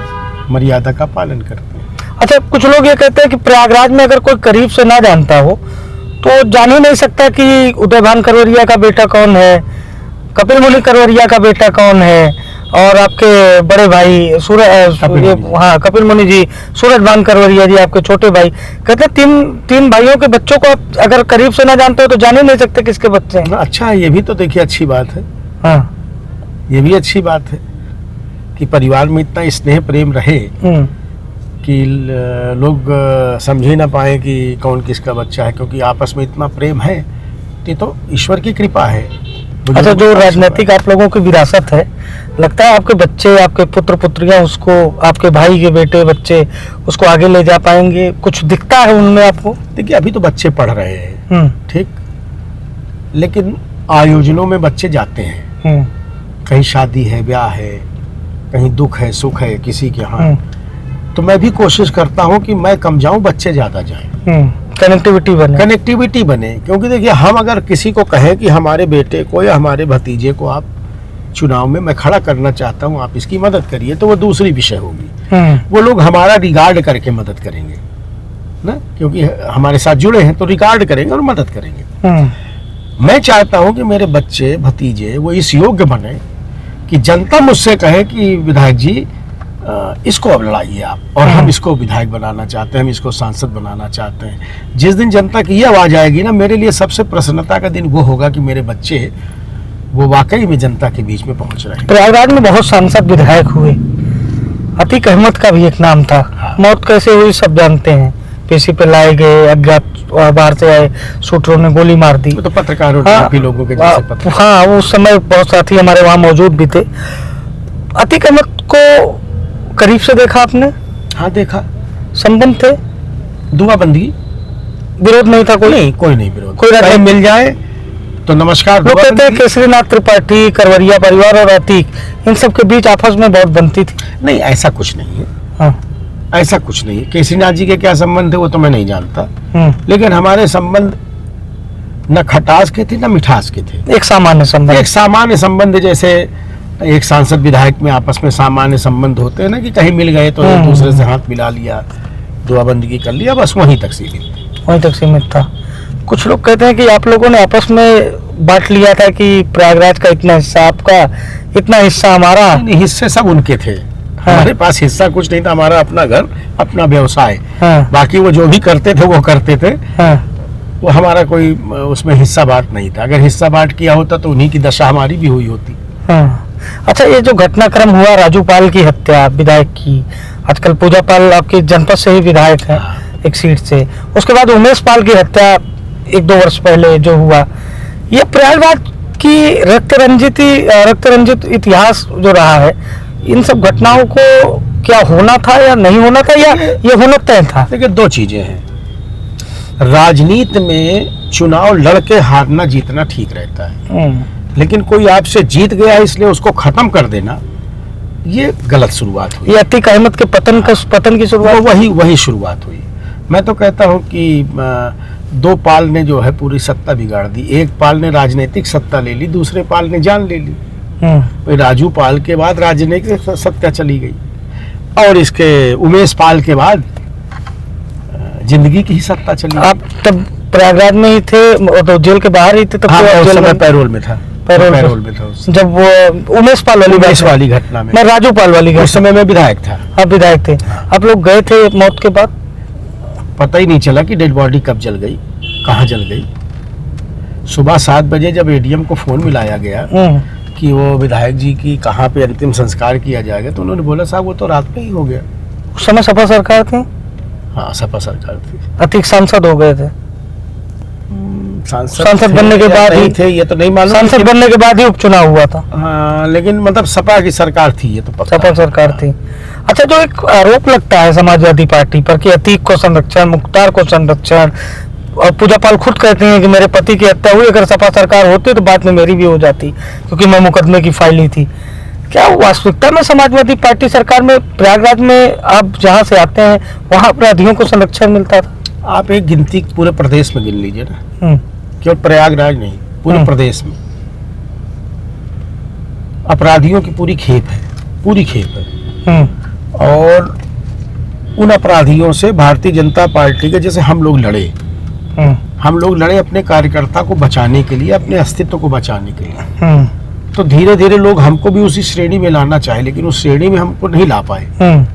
मर्यादा का पालन करते हैं। अच्छा, कुछ लोग ये कहते हैं कि प्रयागराज में अगर कोई करीब से ना जानता हो तो जान ही नहीं सकता कि उदयभान करवरिया का बेटा कौन है, कपिल मुनि करवरिया का बेटा कौन है, और आपके बड़े भाई कपिल मुनि जी, सूरज भान करवरिया जी आपके छोटे भाई। कहते हैं तीन भाइयों के बच्चों को आप अगर करीब से ना जानते हो तो जान ही नहीं सकते किसके बच्चे हैं। अच्छा है, ये भी तो देखिए अच्छी बात है। हाँ, ये भी अच्छी बात है कि परिवार में इतना स्नेह प्रेम रहे कि लोग समझ ही ना पाए कि कौन किसका बच्चा है, क्योंकि आपस में इतना प्रेम है। तो ईश्वर की कृपा है। अच्छा, जो राजनीतिक आप लोगों की विरासत है, लगता है आपके बच्चे, आपके पुत्र पुत्रियां उसको, आपके भाई के बेटे बच्चे उसको आगे ले जा पाएंगे? कुछ दिखता है उनमें आपको? देखिए, अभी तो बच्चे पढ़ रहे हैं, ठीक, लेकिन आयोजनों में बच्चे जाते हैं। कहीं शादी है, ब्याह है, कहीं दुख है, सुख है किसी के यहाँ, तो मैं भी कोशिश करता हूँ कि मैं कम जाऊं, बच्चे ज्यादा जाएं। कनेक्टिविटी बने। क्योंकि देखिए, हम अगर किसी को कहें कि हमारे बेटे को या हमारे भतीजे को आप चुनाव में मैं खड़ा करना चाहता हूँ, आप इसकी मदद करिए, तो वो दूसरी विषय होगी। वो लोग हमारा रिगार्ड करके मदद करेंगे ना, क्योंकि हमारे साथ जुड़े हैं तो रिगार्ड करेंगे और मदद करेंगे। मैं चाहता हूँ कि मेरे बच्चे भतीजे वो इस योग्य बने कि जनता मुझसे कहे कि विधायक जी इसको अब लड़ाइए आप, और हम इसको विधायक बनाना चाहते हैं, हम इसको सांसद बनाना चाहते हैं। जिस दिन जनता की ये आवाज आएगी ना, मेरे लिए सबसे प्रसन्नता का दिन वो होगा कि मेरे बच्चे वो वाकई में जनता के बीच में पहुंच रहे हैं। प्रयागराज में बहुत सांसद विधायक हुए, अतीक अहमद का भी एक नाम था। हाँ। मौत कैसे हुई सब जानते हैं, पेशी पे लाए गए, अज्ञात बाहर से आए शूटरों ने गोली मार दी। तो पत्रकारों ने लोगों के जैसे पत्रकार। हाँ, उस समय बहुत साथी हमारे वहाँ मौजूद भी थे। अतीक अहमद को करीब से देखा आपने? हाँ, देखा। संबंध थे, दुआबंदी, विरोध नहीं था? कोई नहीं विरोध। कोई राय मिल जाए तो नमस्कार। लोग कहते हैं केसरीनाथ त्रिपाठी, करवरिया परिवार और अतीक, इन सब के बीच आपस में बहुत बनती थी। नहीं, ऐसा कुछ नहीं है। हाँ, ऐसा कुछ नहीं है। केसरीनाथ जी के क्या संबंध थे वो तो मैं नहीं जानता, लेकिन हमारे संबंध न खटास के थे न मिठास के थे। एक सामान्य संबंध जैसे एक सांसद विधायक में आपस में सामान्य संबंध होते हैं ना, कि कहीं मिल गए तो एक दूसरे से हाथ मिला लिया, दुआबंदी कर लिया, बस वहीं तक सीमित था। कुछ लोग कहते हैं कि आप लोगों ने आपस में बांट लिया था कि प्रयागराज का इतना हिस्सा आपका, इतना हिस्सा हमारा। नहीं, हिस्से सब उनके थे। हाँ। हमारे पास हिस्सा कुछ नहीं था, हमारा अपना घर, अपना व्यवसाय। हाँ। बाकी वो जो भी करते थे वो करते थे। हाँ। वो हमारा कोई उसमें हिस्सा बांट नहीं था। अगर हिस्सा बांट किया होता तो उन्हीं की दशा हमारी भी हुई होती। हाँ। अच्छा, ये जो घटनाक्रम हुआ राजू पाल की हत्या विधायक की, आजकल पूजा पाल आपके जनपद से ही विधायक है, एक सीट से, उसके बाद उमेश पाल की हत्या 1-2 वर्ष पहले जो हुआ, ये प्रयागराज की रक्त रंजित इतिहास जो रहा है, इन सब घटनाओं को क्या होना था या नहीं होना था, या ये होना तय था? देखिए, 2 चीजें हैं। राजनीति में चुनाव लड़के हारना जीतना ठीक रहता है, लेकिन कोई आपसे जीत गया है इसलिए उसको खत्म कर देना, ये गलत शुरुआत हुई। ये अतीक अहमद के पतन की शुरुआत, वही शुरुआत हुई। मैं तो कहता हूँ कि दो पाल ने जो है पूरी सत्ता बिगाड़ दी। एक पाल ने राजनीतिक सत्ता ले ली, दूसरे पाल ने जान ले ली। फिर राजू पाल के बाद राजनीतिक सत्ता चली गई, और इसके उमेश पाल के बाद जिंदगी की ही सत्ता चली गई। आप तब प्रयागराज में ही थे, तो जेल के बाहर ही थे तब? हाँ, उस समय पैरोल में था। पैरोल में था जब वो उमेश पाल वाली घटना में। मैं राजू पाल वाली उस समय मैं विधायक था। आप विधायक थे। आप लोग गए थे मौत के बाद? पता ही नहीं चला कि डेड बॉडी कब जल गई, कहाँ जल गई। सुबह 7 बजे जब एडीएम को फोन मिलाया गया कि वो विधायक जी की कहाँ पे अंतिम संस्कार किया जाएगा, तो उन्होंने बोला साहब वो तो रात में ही हो गया। उस समय सपा सरकार थी? हाँ, सपा सरकार थी। अतीक सांसद हो गए थे? सांसद बनने के बाद ही थे, ये तो नहीं मालूम। सांसद बनने के बाद ही उपचुनाव हुआ था। हाँ, लेकिन मतलब सपा की सरकार थी, ये तो पता। सपा सरकार थी। अच्छा, जो एक आरोप लगता है समाजवादी पार्टी पर कि अतीक को संरक्षण, मुख्तार को संरक्षण, और पूजा पाल खुद कहते हैं कि मेरे पति की हत्या हुई, अगर सपा सरकार होती तो बाद में मेरी भी हो जाती क्योंकि मैं मुकदमे की फाइल ली थी। क्या वास्तविकता में समाजवादी पार्टी सरकार में प्रयागराज में आप जहाँ से आते हैं वहाँ अपराधियों को संरक्षण मिलता था? आप एक गिनती पूरे प्रदेश में गिन लीजिए ना, केवल प्रयागराज नहीं, पूरे प्रदेश में अपराधियों की पूरी खेप है। और उन अपराधियों से भारतीय जनता पार्टी के, जैसे हम लोग लड़े अपने कार्यकर्ता को बचाने के लिए, अपने अस्तित्व को बचाने के लिए, तो धीरे धीरे लोग हमको भी उसी श्रेणी में लाना चाहे, लेकिन उस श्रेणी में हमको नहीं ला पाए।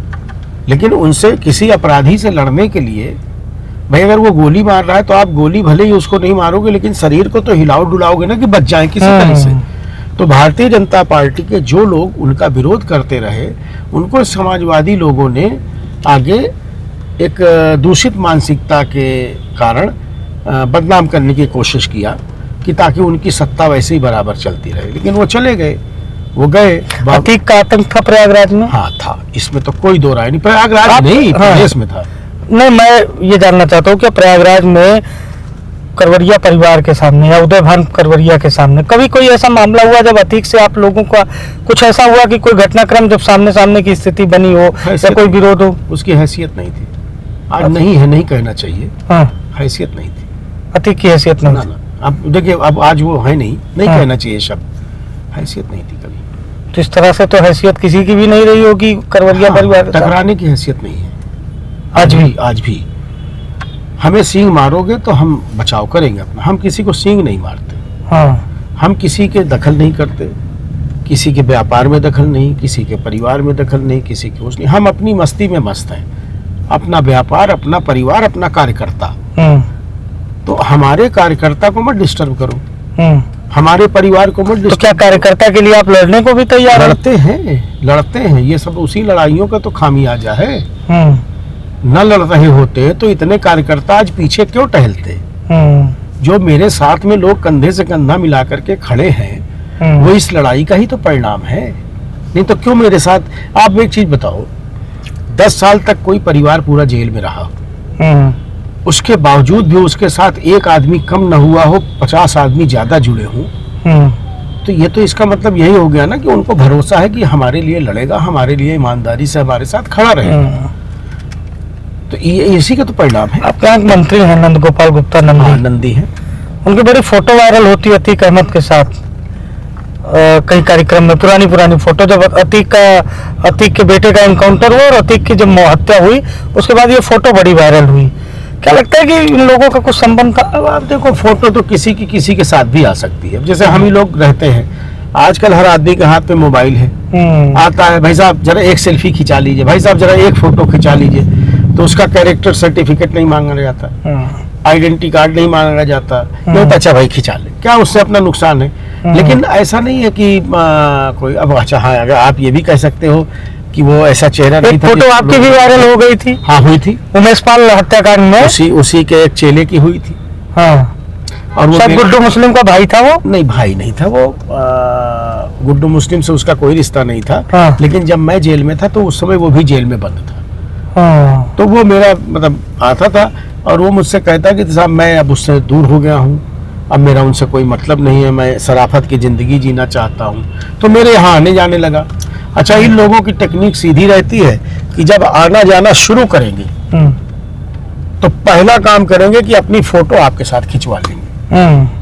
लेकिन उनसे किसी अपराधी से लड़ने के लिए, भाई अगर वो गोली मार रहा है तो आप गोली भले ही उसको नहीं मारोगे, लेकिन शरीर को तो हिलाओ डुलाओगे ना कि बच जाए किसी तरह से। तो भारतीय जनता पार्टी के जो लोग उनका विरोध करते रहे, उनको समाजवादी लोगों ने आगे एक दूषित मानसिकता के कारण बदनाम करने की कोशिश किया कि ताकि उनकी सत्ता वैसे ही बराबर चलती रहे, लेकिन वो चले गए, वो गए। अतीक का आतंक था प्रयागराज में? हाँ था, इसमें तो कोई दो राय नहीं। प्रयागराज नहीं, प्रदेश में था। नहीं, मैं ये जानना चाहता हूँ कि प्रयागराज में करवरिया परिवार के सामने या उदय भान करवरिया के सामने कभी कोई ऐसा मामला हुआ जब अतीक से आप लोगों का कुछ ऐसा हुआ कि कोई घटनाक्रम जब सामने की स्थिति बनी हो या कोई विरोध हो? उसकी हैसियत नहीं थी, आज नहीं है, नहीं कहना चाहिए। हैसियत नहीं थी, अतीक की हैसियत नहीं थी। अब देखिए, अब आज वो है नहीं कहना चाहिए शब्द, हैसियत नहीं थी कभी। तो इस तरह से तो हैसियत किसी की भी नहीं रही होगी करवरिया परिवार? टकराने की हैसियत नहीं है आज भी। हमें सींग मारोगे तो हम बचाव करेंगे अपना, हम किसी को सींग नहीं मारते। हम किसी के दखल नहीं करते, किसी के व्यापार में दखल नहीं, किसी के परिवार में दखल नहीं, किसी के कुछ नहीं। हम अपनी मस्ती में मस्त हैं, अपना व्यापार, अपना परिवार, अपना कार्यकर्ता। तो हमारे कार्यकर्ता को मत डिस्टर्ब करो, हमारे परिवार को मत डिस्टर्ब। तो क्या कार्यकर्ता के लिए आप लड़ने को भी तैयार? लड़ते हैं। ये सब उसी लड़ाइयों का तो खामियाजा है। न लड़ रहे होते तो इतने कार्यकर्ता आज पीछे क्यों टहलते? जो मेरे साथ में लोग कंधे से कंधा मिला करके खड़े हैं, वो इस लड़ाई का ही तो परिणाम है। नहीं तो क्यों मेरे साथ? आप एक चीज बताओ, 10 साल तक कोई परिवार पूरा जेल में रहा, उसके बावजूद भी उसके साथ एक आदमी कम न हुआ हो, 50 आदमी ज्यादा जुड़े हों, तो ये तो इसका मतलब यही हो गया ना कि उनको भरोसा है कि हमारे लिए लड़ेगा, हमारे लिए ईमानदारी से हमारे साथ खड़ा रहेगा। तो ये इसी का तो परिणाम है। आपके यहाँ मंत्री हैं नंद गोपाल गुप्ता, नंदी हैं, उनकी बड़ी फोटो वायरल होती है अतीक अहमद के साथ कई कार्यक्रम में। पुरानी फोटो, जब अतीक के बेटे का एनकाउंटर हुआ और अतीक की जब हत्या हुई, उसके बाद ये फोटो बड़ी वायरल हुई। क्या लगता है कि इन लोगों का कुछ संबंध था? अब आप देखो, फोटो तो किसी के साथ भी आ सकती है। जैसे हम ही लोग रहते हैं, आजकल हर आदमी के हाथ पे मोबाइल है, आता है भाई साहब जरा एक सेल्फी खिंचा लीजिए, भाई साहब जरा एक फोटो खिंचा लीजिए, तो उसका कैरेक्टर सर्टिफिकेट नहीं मांगा जाता, आइडेंटिटी कार्ड नहीं मांगा जाता, तो अच्छा भाई खिंचा ले, क्या उससे अपना नुकसान है? लेकिन ऐसा नहीं है कि कोई, अब अच्छा हाँ, अगर आप ये भी कह सकते हो कि वो ऐसा चेहरा नहीं था। फोटो आपकी भी वायरल हो गई थी? हाँ, हुई थी, उमेश पाल हत्याकांड में उसी के एक चेले की हुई थी। और वो गुड्डू मुस्लिम का भाई था? वो नहीं, भाई नहीं था वो, गुड्डू मुस्लिम से उसका कोई रिश्ता नहीं था। लेकिन जब मैं जेल में था तो उस समय वो भी जेल में बंद था। तो वो मेरा मतलब आता था, और वो मुझसे कहता कि साहब मैं अब उससे दूर हो गया हूँ, अब मेरा उनसे कोई मतलब नहीं है, मैं शराफत की ज़िंदगी जीना चाहता हूँ। तो मेरे यहाँ आने जाने लगा। अच्छा, इन लोगों की टेक्निक सीधी रहती है कि जब आना जाना शुरू करेंगे तो पहला काम करेंगे कि अपनी फोटो आपके साथ खिंचवा लेंगे।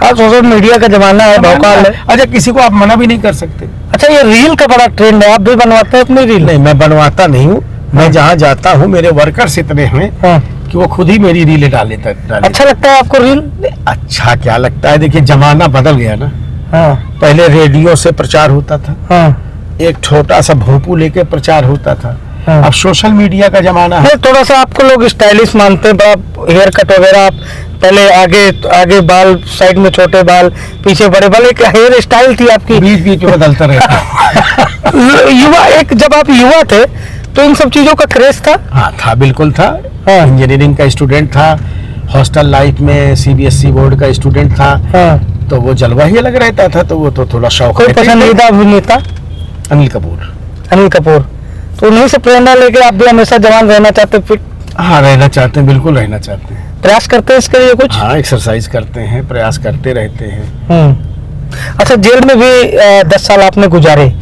आज सोशल मीडिया का जमाना है, भौकाल है। अच्छा, किसी को आप मना भी नहीं कर सकते। अच्छा, ये रील का बड़ा ट्रेंड है, आप भी बनवाते हैं अपनी रील? नहीं, मैं बनवाता नहीं हूँ। मैं जहाँ जाता हूँ मेरे वर्कर्स इतने हैं कि वो खुद ही मेरी रीलें डाले। अच्छा लगता है आपको रील? अच्छा क्या लगता है, देखिए जमाना बदल गया ना। पहले रेडियो से प्रचार होता था, एक छोटा सा भोंपू लेके प्रचार होता था। अब सोशल मीडिया का जमाना है। थोड़ा सा आपको लोग स्टाइलिश मानते हैं, बड़ा हेयर कट वगैरह, आप पहले आगे बाल, साइड में छोटे बाल, पीछे बड़े बाल, एक हेयर स्टाइल थी आपकी, बीच बीच में बदलता रहता। युवा, एक जब आप युवा थे तो इन सब चीजों का क्रेज था? हाँ था, बिल्कुल था। इंजीनियरिंग का स्टूडेंट था, हॉस्टल लाइफ में CBSE बोर्ड का स्टूडेंट था। तो वो जलवा ही अलग रहता था, तो वो तो थोड़ा शौक। कोई पसंदीदा अभिनेता? अनिल कपूर। अनिल कपूर। तो उन्हीं से प्रेरणा लेके आप भी हमेशा जवान रहना चाहते, फिट? हाँ, रहना चाहते हैं, बिल्कुल रहना चाहते हैं। प्रयास करते हैं इसके लिए कुछ? हाँ, एक्सरसाइज करते हैं, प्रयास करते रहते हैं। अच्छा, जेल में भी 10 साल आपने गुजारे,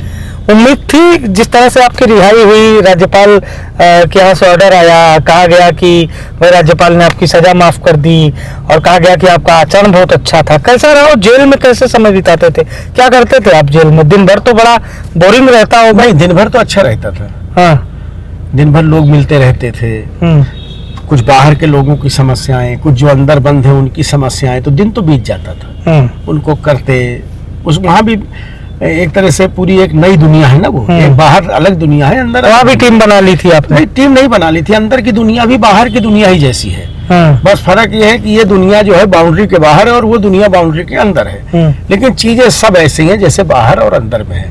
उम्मीद थी जिस तरह से आपकी रिहाई हुई, राज्यपाल के यहाँ से ऑर्डर आया, कहा गया कि वह राज्यपाल ने आपकी सजा माफ कर दी और कहा गया कि आपका आचरण बहुत अच्छा था, कैसा रहा? जेल में कैसे समय बिताते थे, क्या करते थे आप जेल में? दिन भर तो बड़ा बोरिंग रहता होगा। नहीं, दिन भर तो अच्छा रहता था। हाँ, दिन भर लोग मिलते रहते थे, कुछ बाहर के लोगों की समस्याएं, कुछ जो अंदर बंद है उनकी समस्याएं, तो दिन तो बीत जाता था उनको करते। उस वहाँ भी एक तरह से पूरी एक नई दुनिया है ना, वो एक बाहर अलग दुनिया है, अंदर वहाँ भी टीम बना ली थी आपने? नहीं, टीम नहीं बना ली थी, अंदर की दुनिया भी बाहर की दुनिया ही जैसी है। बस फर्क ये है कि ये दुनिया जो है बाउंड्री के बाहर है और वो दुनिया बाउंड्री के अंदर है, लेकिन चीजें सब ऐसी हैं जैसे बाहर और अंदर में है।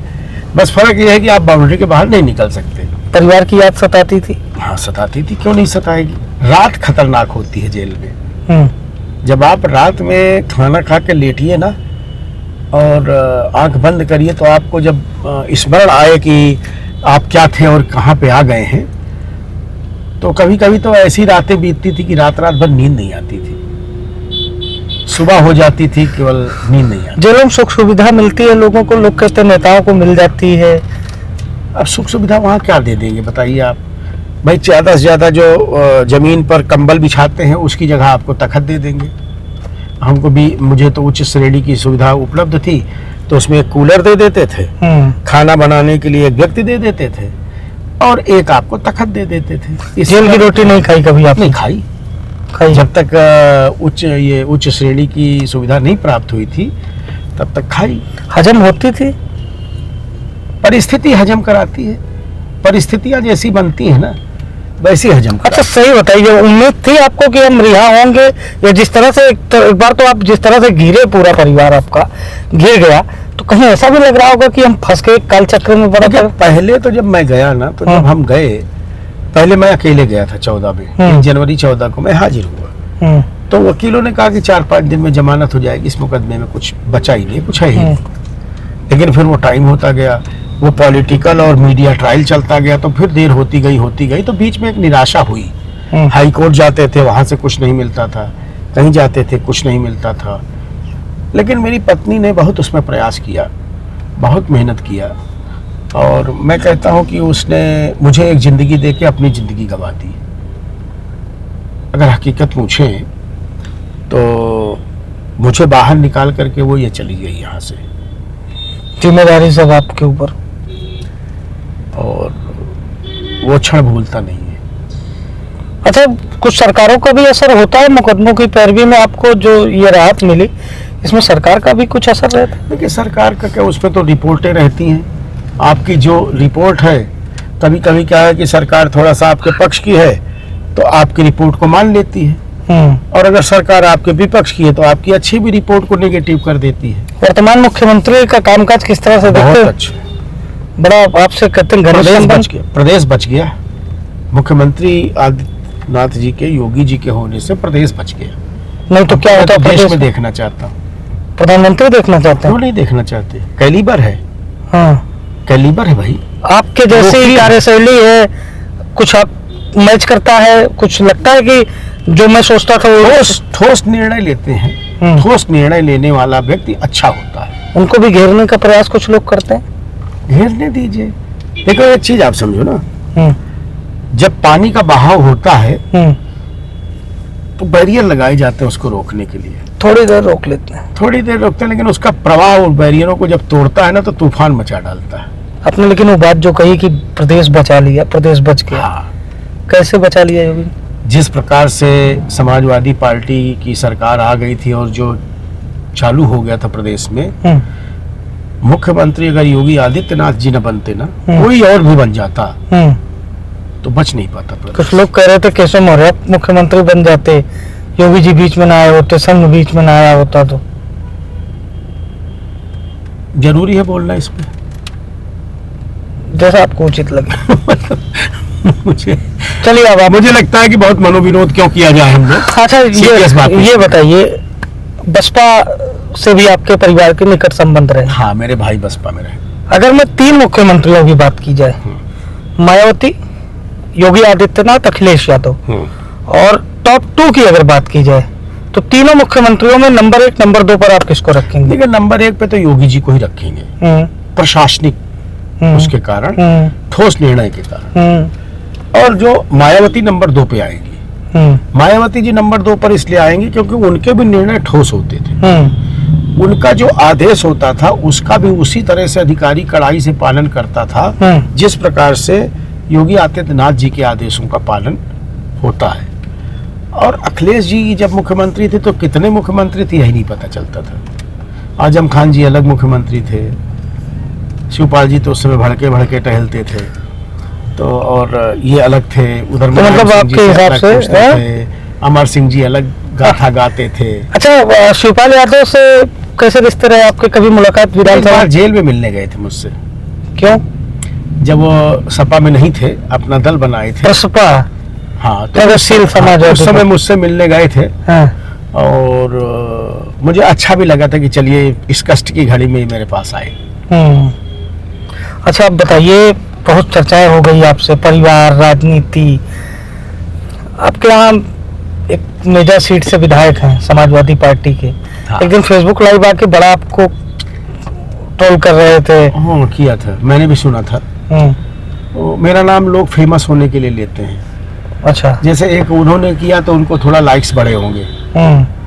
बस फर्क ये है कि आप बाउंड्री के बाहर नहीं निकल सकते। परिवार की याद सताती थी? हाँ, सताती थी, क्यों नहीं सताएगी। रात खतरनाक होती है जेल में। जब आप रात में खाना खा के लेटिए ना और आंख बंद करिए, तो आपको जब स्मरण आए कि आप क्या थे और कहाँ पे आ गए हैं, तो कभी कभी तो ऐसी रातें बीतती थी कि रात भर नींद नहीं आती थी, सुबह हो जाती थी, केवल नींद नहीं आती। जेलों में सुख सुविधा मिलती है लोगों को, लोग कहते हैं नेताओं को मिल जाती है। अब सुख सुविधा वहाँ क्या दे देंगे बताइए आप भाई। ज़्यादा से ज़्यादा जो ज़मीन पर कंबल बिछाते हैं उसकी जगह आपको तखत दे देंगे। हमको भी, मुझे तो उच्च श्रेणी की सुविधा उपलब्ध थी, तो उसमें एक कूलर दे देते थे, खाना बनाने के लिए एक व्यक्ति दे देते थे और एक आपको तखत दे देते थे। जेल की रोटी नहीं खाई कभी आप? नहीं खाई। जब तक उच्च श्रेणी की सुविधा नहीं प्राप्त हुई थी तब तक खाई। हजम होती थी? परिस्थिति हजम कराती है, परिस्थितियां जैसी बनती है ना वैसी हजम। अच्छा, सही बताइए, उम्मीद थी आपको कि हम रिहा होंगे, या जिस तरह से एक बार तो आप जिस तरह से घिरे, पूरा परिवार आपका घिर गया, तो कहीं ऐसा भी लग रहा होगा कि हम फंस गए काल चक्र में? बड़ा पहले तो जब मैं गया ना, तो जब हम गए, पहले मैं अकेले गया था 14 में, 1 जनवरी 14 को मैं हाजिर हुआ। तो वकीलों ने कहा कि 4-5 दिन में जमानत हो जाएगी, इस मुकदमे में कुछ बचा ही नहीं, कुछ है ही। लेकिन फिर वो टाइम होता गया, वो पॉलिटिकल और मीडिया ट्रायल चलता गया, तो फिर देर होती गई, तो बीच में एक निराशा हुई। हाई कोर्ट जाते थे, वहाँ से कुछ नहीं मिलता था, कहीं जाते थे कुछ नहीं मिलता था। लेकिन मेरी पत्नी ने बहुत उसमें प्रयास किया, बहुत मेहनत किया, और मैं कहता हूँ कि उसने मुझे एक ज़िंदगी दे के अपनी ज़िंदगी गंवा दी। अगर हकीकत पूछें तो मुझे बाहर निकाल करके वो ये चली गई यहाँ से। जिम्मेदारी सब आपके ऊपर, और वो क्षण भूलता नहीं है। अच्छा, कुछ सरकारों का भी असर होता है मुकदमों की पैरवी में? आपको जो ये राहत मिली, इसमें सरकार का भी कुछ असर रहता है? देखिए, सरकार का क्या, उसमें तो रिपोर्टें रहती हैं। आपकी जो रिपोर्ट है, कभी कभी क्या है कि सरकार थोड़ा सा आपके पक्ष की है तो आपकी रिपोर्ट को मान लेती है, और अगर सरकार आपके विपक्ष की है तो आपकी अच्छी भी रिपोर्ट को नेगेटिव कर देती है। वर्तमान मुख्यमंत्री का कामकाज किस तरह से देखते हैं? बहुत अच्छा, बड़ा आपसे कहते हैं प्रदेश बच गया। मुख्यमंत्री आदित्यनाथ जी के, योगी जी के होने से प्रदेश बच गया। नहीं तो क्या होता? देश में देखना चाहता हूँ। प्रधानमंत्री देखना चाहते हैं? क्यों नहीं देखना चाहते? कैलिबर है। हाँ, कैलिबर है भाई। आपके जैसी कार्यशैली है, कुछ आप मैच करता है? कुछ लगता है कि जो मैं सोचता था वो ठोस निर्णय लेते हैं। ठोस निर्णय लेने वाला व्यक्ति अच्छा होता है। उनको भी घेरने का प्रयास कुछ लोग करते हैं। घेरने दीजिए। देखो एक चीज आप समझो ना, जब पानी का बहाव होता है तो बैरियर लगाए जाते हैं उसको रोकने के लिए। थोड़ी देर रोक लेते हैं, थोड़ी देर रोकते हैं, लेकिन उसका प्रवाह उन बैरियरों को जब तोड़ता है ना तो तूफान मचा डालता है। आपने लेकिन वो बात जो कही कि प्रदेश बचा लिया, प्रदेश बच गया, कैसे बचा लिया योगी? जिस प्रकार से समाजवादी पार्टी की सरकार आ गई थी और जो चालू हो गया था प्रदेश में, मुख्यमंत्री अगर योगी आदित्यनाथ जी न बनते ना, कोई और भी बन जाता तो बच नहीं पाता प्रदेश। कुछ लोग कह रहे थे केशव मौर्य मुख्यमंत्री बन जाते, योगी जी बीच में ना आए होते, संघ बीच में ना आया होता तो। जरूरी है बोलना इस पे? जैसा आपको उचित लगे। मुझे चलिए अब मुझे लगता है कि बहुत मनोविनोद क्यों किया जाए हम लोग। अच्छा ये बताइए, बसपा से भी आपके परिवार के निकट संबंध रहे? हाँ, मेरे भाई बसपा में रहे। अगर मैं 3 मुख्यमंत्रियों की बात की जाए, मायावती, योगी आदित्यनाथ, अखिलेश यादव, और टॉप 2 की अगर बात की जाए तो तीनों मुख्यमंत्रियों में नंबर 1 नंबर 2 पर आप किसको रखेंगे? देखिए, नंबर 1 पे तो योगी जी को ही रखेंगे, प्रशासनिक उसके कारण, ठोस निर्णय के कारण। और जो मायावती नंबर 2 पे आएंगी। मायावती जी नंबर 2 पर इसलिए आएंगी क्योंकि उनके भी निर्णय ठोस होते थे। उनका जो आदेश होता था उसका भी उसी तरह से अधिकारी कड़ाई से पालन करता था जिस प्रकार से योगी आदित्यनाथ जी के आदेशों का पालन होता है। और अखिलेश जी जब मुख्यमंत्री थे तो कितने मुख्यमंत्री थे यही नहीं पता चलता था। आजम खान जी अलग मुख्यमंत्री थे, शिवपाल जी तो उस समय भड़के भड़के टहलते थे, तो और ये अलग थे। उधर तो मतलब आपके हिसाब से अमर सिंह जी अलग गाथा गाते थे। अच्छा, शिवपाल यादव से कैसे रिश्ते रहे आपके? कभी मुलाकात? विधानसभा जेल में मिलने गए थे मुझसे। क्यों? जब वो सपा में नहीं थे, अपना दल बनाए थे। सपा? हाँ, प्रगतिशील समाज। उस समय मुझसे मिलने गए थे। हाँ। और मुझे अच्छा भी लगा था कि चलिए इस कष्ट की घड़ी में मेरे पास आए। अच्छा, आप बताइए, बहुत चर्चाएं हो गई आपसे, परिवार, राजनीति। आपके यहाँ एक मेजा सीट से विधायक हैं समाजवादी पार्टी के। हाँ। एक दिन फेसबुक लाइव आके बड़ा आपको ट्रोल कर रहे थे। हाँ, किया था, मैंने भी सुना था। मेरा नाम लोग फेमस होने के लिए लेते हैं। अच्छा। जैसे एक उन्होंने किया तो उनको थोड़ा लाइक्स बढ़े होंगे,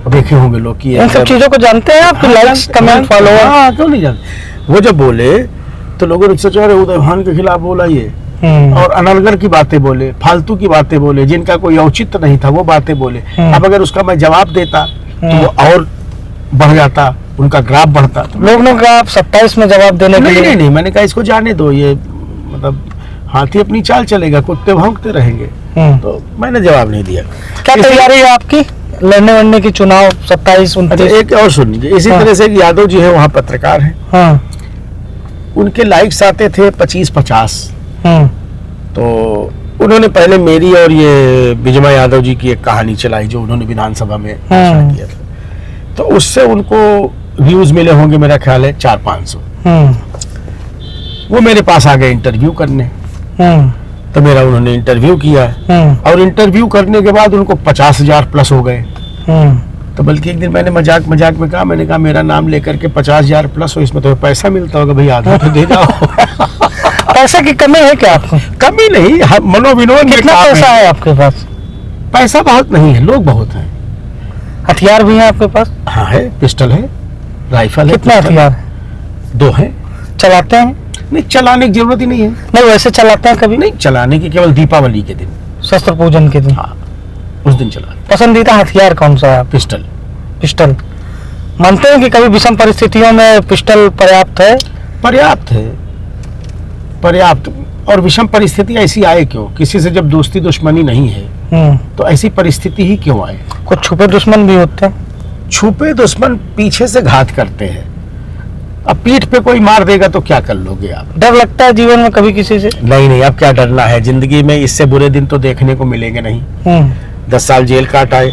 देखे होंगे लोग कि इन सब चीजों को जानते हैं आप? Likes, comment, follower? हाँ, क्यों नहीं जानते। वो जब बोले तो लोगों ने सोचा अरे उदय भान के खिलाफ बोला ये, और अनर्गल की बातें बोले, फालतू की बातें बोले, जिनका कोई औचित्य नहीं था वो बातें बोले। अब अगर उसका मैं जवाब देता तो वो और बढ़ जाता, उनका ग्राफ बढ़ता। तो लोग ने कहा आप 27 में जवाब देने के लिए? नहीं, मैंने कहा इसको जाने दो, ये मतलब हाथी अपनी चाल चलेगा, कुत्ते भौंकते रहेंगे। तो मैंने जवाब नहीं दिया। क्या तैयारी है आपकी लड़ने की चुनाव 27-29? एक और सुन लीजिए, इसी तरह से यादव जी है, वहाँ पत्रकार है। उनके लाइक्स आते थे 25-50। तो उन्होंने पहले मेरी और ये विजमा यादव जी की एक कहानी चलाई जो उन्होंने विधानसभा में किया था, तो उससे उनको व्यूज मिले होंगे मेरा ख्याल है 400-500। वो मेरे पास आ गए इंटरव्यू करने, तो मेरा उन्होंने इंटरव्यू किया, और इंटरव्यू करने के बाद उनको 50,000 प्लस हो गए। तो बल्कि एक दिन मैंने मजाक में कहा, मैंने कहा मेरा नाम लेकर के 50,000 प्लस हो, इसमें तो पैसा मिलता होगा, भाई आधा तो दे जाओ। पैसा की कमी है क्या आपको? कमी नहीं, मनोविनोद। कितना पैसा है आपके पास? पैसा बहुत नहीं है, लोग बहुत हैं। हथियार भी हैं आपके पास? हाँ है, पिस्टल है, राइफल है। कितना हथियार? 2 है। चलाते हैं? नहीं, चलाने की जरूरत ही नहीं है। नहीं, वैसे चलाते हैं कभी? नहीं, चलाने की केवल दीपावली के दिन, शस्त्र पूजन के दिन। हाँ, उस दिन चला। पसंदीदा हथियार कौन सा है? पिस्टल। पिस्टल मानते हैं कि कभी विषम परिस्थितियों में पिस्टल पर्याप्त है? पर्याप्त है, पर्याप्त। और विषम परिस्थिति ऐसी आए क्यों? किसी से जब दोस्ती दुश्मनी नहीं है तो ऐसी परिस्थिति ही क्यों आए? कुछ छुपे दुश्मन भी होते हैं। छुपे दुश्मन पीछे से घात करते हैं। अब पीठ पे कोई मार देगा तो क्या कर लोगे आप? डर लगता है जीवन में कभी किसी से? नहीं, अब क्या डरना है, जिंदगी में इससे बुरे दिन तो देखने को मिलेंगे नहीं। 10 साल जेल काट आए,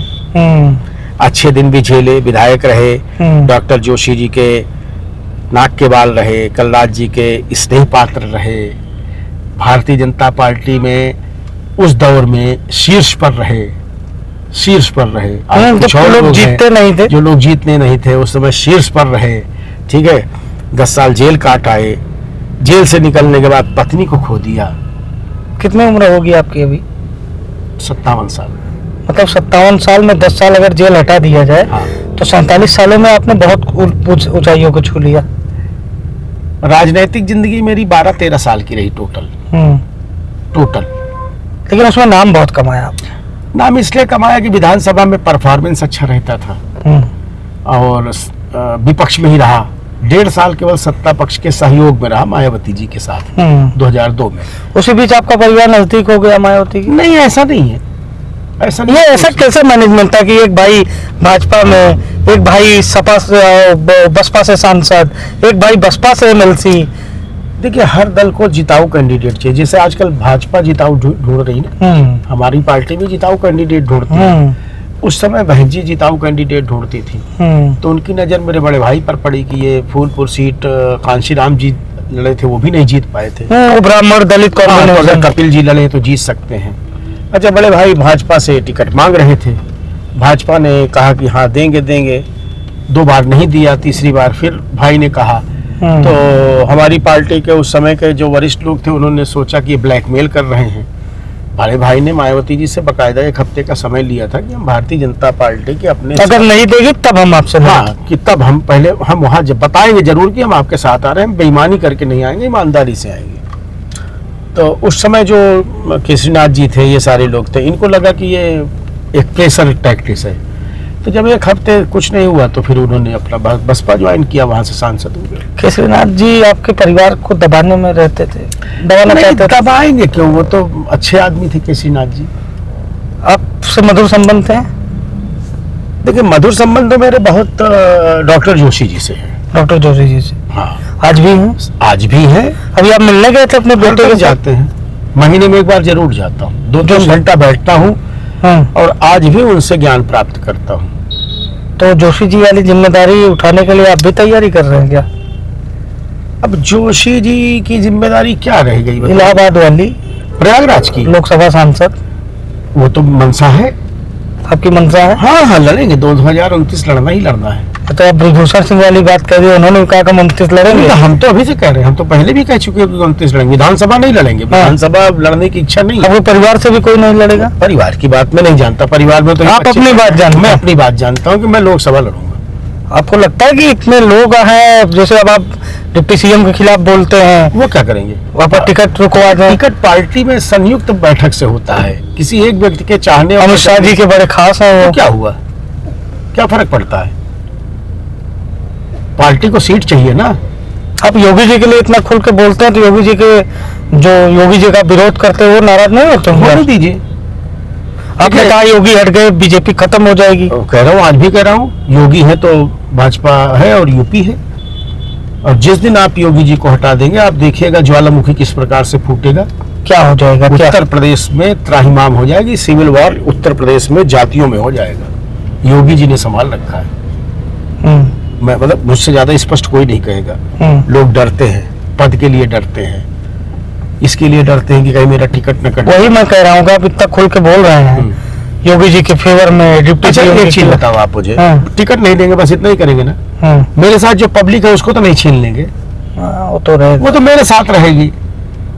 अच्छे दिन भी झेले, विधायक रहे, डॉक्टर जोशी जी के नाक के बाल रहे, कलराज जी के स्नेह पात्र रहे, भारतीय जनता पार्टी में उस दौर में शीर्ष पर रहे, शीर्ष पर रहे। आज कुछ तो और लोग लोग जीतते हैं नहीं थे। जो लोग जीतने नहीं थे उस समय शीर्ष पर रहे, ठीक है। 10 साल जेल काट आए, जेल से निकलने के बाद पत्नी को खो दिया। कितनी उम्र होगी आपकी अभी? 57 साल। मतलब 57 साल में 10 साल अगर जेल हटा दिया जाए हाँ। तो 47 सालों में आपने बहुत ऊंचाइयों को छू लिया। राजनैतिक जिंदगी मेरी 12-13 साल की रही टोटल। टोटल। लेकिन उसमें नाम बहुत कमाया आपने। नाम इसलिए कमाया कि विधानसभा में परफॉर्मेंस अच्छा रहता था और विपक्ष में ही रहा। 1.5 साल केवल सत्ता पक्ष के सहयोग में रहा मायावती जी के साथ 2002 में। उसी बीच आपका परिवार नजदीक हो गया मायावती की? नहीं, ऐसा नहीं है, ऐसा नहीं। ये ऐसा कैसे मैनेजमेंट था कि एक भाई भाजपा में, एक भाई सपा बसपा से सांसद, एक भाई बसपा से एमएलसी? देखिए, हर दल को जिताऊ कैंडिडेट चाहिए। जैसे आजकल भाजपा जिताऊ ढूंढ रही ना, हमारी पार्टी भी जिताऊ कैंडिडेट ढूंढती है। उस समय बहन जी जिताऊ कैंडिडेट ढूंढती थी, तो उनकी नजर मेरे बड़े भाई पर पड़ी कि ये फूलपुर सीट कांशीराम जी लड़े थे, वो भी नहीं जीत पाए थे। वो ब्राह्मण दलित तो अगर कपिल जी लड़े तो जीत सकते हैं। अच्छा, बड़े भाई भाजपा से टिकट मांग रहे थे, भाजपा ने कहा कि हाँ देंगे देंगे। 2 बार नहीं दिया, तीसरी बार फिर भाई ने कहा। तो हमारी पार्टी के उस समय के जो वरिष्ठ लोग थे उन्होंने सोचा कि ये ब्लैकमेल कर रहे हैं। बड़े भाई ने मायावती जी से बकायदा 1 हफ्ते का समय लिया था कि हम भारतीय जनता पार्टी के अपने, अगर नहीं देगी तब हम आपसे, हाँ, कि तब हम पहले हम वहाँ जब बताएंगे जरूर कि हम आपके साथ आ रहे हैं, बेईमानी करके नहीं आएंगे, ईमानदारी से आएंगे। तो उस समय जो केसरीनाथ जी थे, ये सारे लोग थे, इनको लगा कि ये एक प्रेशर टैक्टिक्स है। तो जब 1 हफ्ते कुछ नहीं हुआ तो फिर उन्होंने अपना बसपा ज्वाइन किया, वहां से सांसद हो गए। केसरीनाथ जी आपके परिवार को दबाने में रहते थे? दबाना चाहते थे? दबाएंगे क्यों, वो तो अच्छे आदमी थे केसरीनाथ जी। आपसे मधुर संबंध थे? देखिए, मधुर संबंध तो मेरे बहुत डॉक्टर जोशी जी से है। डॉक्टर जोशी जी से? हाँ, आज भी हैं? आज भी है। अभी आप मिलने गए थे अपने बेटे के? जाते हैं, महीने में 1 बार जरूर जाता हूँ, 2-3 घंटा बैठता हूँ और आज भी उनसे ज्ञान प्राप्त करता हूँ। तो जोशी जी वाली जिम्मेदारी उठाने के लिए आप भी तैयारी कर रहे हैं क्या? अब जोशी जी की जिम्मेदारी क्या रह गई? इलाहाबाद वाली, प्रयागराज की लोकसभा सांसद, वो तो मनसा है। आपकी मंशा है? हाँ हाँ, लड़ेंगे। 2029 लड़ना ही लड़ना है। तो आप ब्रिजभूषण सिंह वाली बात कर रही, उन्होंने कहा कि 29 लड़ेंगे। तो हम तो अभी से कह रहे हैं, हम तो पहले भी कह चुके हैं कि 29 लड़ेंगे। विधानसभा नहीं लड़ेंगे, विधानसभा लड़ने की इच्छा नहीं है। आपके परिवार से भी कोई नहीं लड़ेगा? परिवार की बात मैं नहीं जानता, परिवार में तो आप अपनी बात जानते हैं। मैं अपनी बात जानता हूँ कि मैं लोकसभा लड़ूंगा। आपको लगता है कि इतने लोग हैं, जैसे अब आप डिप्टी सीएम के खिलाफ बोलते हैं, वो क्या करेंगे? वहाँ पर टिकट रुकवा दें? टिकट पार्टी में संयुक्त बैठक से होता है, किसी एक व्यक्ति के चाहने। अमित शाह जी के बड़े खास हैं वो। क्या हुआ, क्या फर्क पड़ता है? पार्टी को सीट चाहिए ना। आप योगी जी के लिए इतना खुल के बोलते हैं, तो योगी जी के जो योगी जी का विरोध करते हैं वो नाराज नहीं होते? होने दीजिए। आपने कहा योगी हट गए बीजेपी खत्म हो जाएगी। कह रहा हूँ, आज भी कह रहा हूँ, योगी है तो भाजपा है और यूपी है। और जिस दिन आप योगी जी को हटा देंगे, आप देखिएगा ज्वालामुखी किस प्रकार से फूटेगा। क्या हो जाएगा? उत्तर प्रदेश में त्राहिमाम हो जाएगी, सिविल वॉर उत्तर प्रदेश में जातियों में हो जाएगा। योगी जी ने संभाल रखा है। मैं मतलब मुझसे ज्यादा स्पष्ट कोई नहीं कहेगा। लोग डरते हैं, पद के लिए डरते हैं, इसके लिए डरते हैं कि कहीं मेरा टिकट न कटे। वही मैं कह रहा हूँ कि आप इतना खुल के बोल रहे हैं योगी जी के फेवर में। डिप्टी सीएम एक चीज बताओ आप मुझे, टिकट नहीं देंगे, बस इतना ही करेंगे ना। मेरे साथ जो पब्लिक है उसको तो नहीं छीन लेंगे। वो तो रहेगा, वो तो मेरे साथ रहेगी।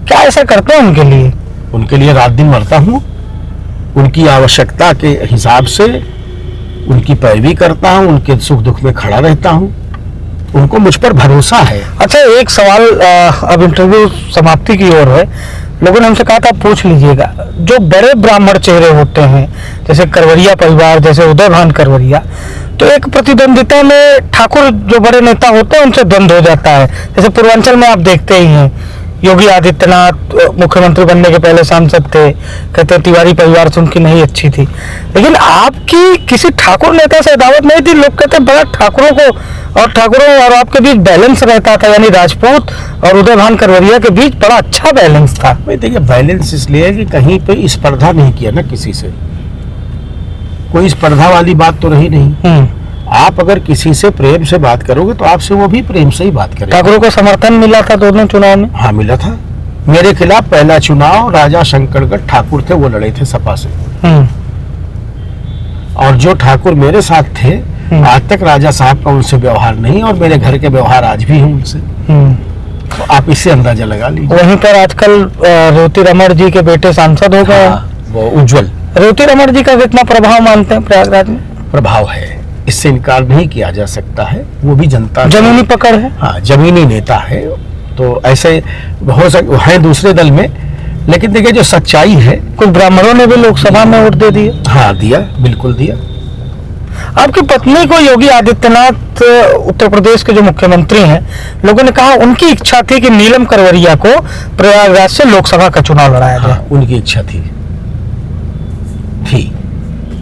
क्या ऐसा करते हैं उनके लिए? उनके लिए रात दिन मरता हूँ, उनकी आवश्यकता के हिसाब से उनकी पैरवी करता हूँ, उनके सुख दुख में खड़ा रहता हूँ, उनको मुझ पर भरोसा है। अच्छा, एक सवाल, अब इंटरव्यू समाप्ति की ओर है। लोगों ने हमसे कहा था पूछ लीजिएगा, जो बड़े ब्राह्मण चेहरे होते हैं, जैसे करवरिया परिवार, जैसे उदयभान करवरिया, तो एक प्रतिद्वंदिता में ठाकुर जो बड़े नेता होते हैं उनसे द्वंद्व हो जाता है। जैसे पूर्वांचल में आप देखते ही हैं, योगी आदित्यनाथ मुख्यमंत्री बनने के पहले सांसद थे, कहते तिवारी परिवार से उनकी नहीं अच्छी थी, लेकिन आपकी किसी ठाकुर नेता से अदावत नहीं थी। लोग कहते बड़ा ठाकुरों और आपके बीच बैलेंस रहता था, यानी राजपूत और उदयभान करवरिया के बीच बड़ा अच्छा बैलेंस था। देखिए, बैलेंस इसलिए है कि कहीं पे स्पर्धा नहीं किया ना किसी से, कोई स्पर्धा वाली बात तो रही नहीं। आप अगर किसी से प्रेम से बात करोगे तो आपसे वो भी प्रेम से ही बात करेगा। ठाकुरों को समर्थन मिला था दोनों चुनाव में? हाँ, मिला था। मेरे खिलाफ पहला चुनाव राजा शंकरगढ़ ठाकुर थे, वो लड़े थे सपा से। और जो ठाकुर मेरे साथ थे, आज तक राजा साहब का उनसे व्यवहार नहीं, और मेरे घर के व्यवहार आज भी हैं उनसे। तो आप इससे अंदाजा लगा लीजिए। वहीं पर आजकल रेवती रमण जी के बेटे सांसद हो गए। हाँ, वो उज्जवल। रेवती रमण जी का कितना प्रभाव मानते हैं प्रयागराज में? प्रभाव है, इससे इनकार नहीं किया जा सकता है। वो भी जनता, जमीनी पकड़ है। हाँ, जमीनी नेता है। तो ऐसे हो है दूसरे दल में, लेकिन देखिए जो सच्चाई है, कुछ ब्राह्मणों ने भी लोकसभा में वोट दे दिए। हाँ, दिया, बिल्कुल दिया। आपकी पत्नी को योगी आदित्यनाथ उत्तर प्रदेश के जो मुख्यमंत्री हैं, लोगों ने कहा उनकी इच्छा थी कि नीलम करवरिया को प्रयागराज से लोकसभा का चुनाव लड़ाया जाए। हाँ, उनकी इच्छा थी।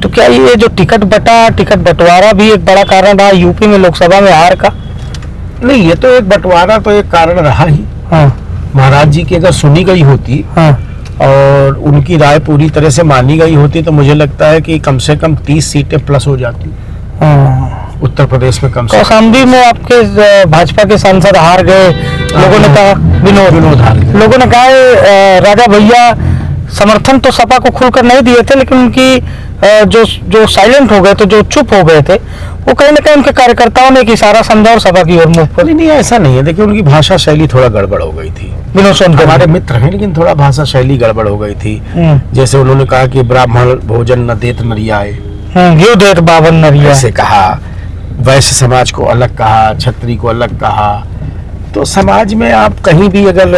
तो क्या ये जो टिकट बंटवारा भी एक बड़ा कारण रहा यूपी में लोकसभा में हार का? नहीं, ये तो एक बंटवारा तो एक कारण रहा ही। हाँ। महाराज जी की अगर सुनी गई होती, हाँ। और उनकी राय पूरी तरह से मानी गई होती, तो मुझे लगता है कि कम से कम 30 सीटें प्लस हो जाती। हाँ। उत्तर प्रदेश में कम से कौशाम्बी में आपके भाजपा के सांसद हार गए। लोगों ने कहा विनोद हार गए। लोगों ने कहा राजा भैया समर्थन तो सपा को खुलकर नहीं दिए थे, लेकिन उनकी जो साइलेंट हो गए थे, जो चुप हो गए थे, वो कहीं ना कहीं उनके कार्यकर्ताओं ने एक इशारा समझा और सपा की ओर मुंह पर। नहीं, ऐसा नहीं है। देखिए, उनकी भाषा शैली थोड़ा गड़बड़ हो गई थी। विनोद सोनकर हमारे मित्र हैं, लेकिन थोड़ा भाषा शैली गड़बड़ हो गई थी। जैसे उन्होंने कहा कि ब्राह्मण भोजन न देत नरियाए, घी देत बावन नरिया, ऐसे कहा। वैश्य समाज को अलग कहा, क्षत्रिय को अलग कहा। तो समाज में आप कहीं भी अगर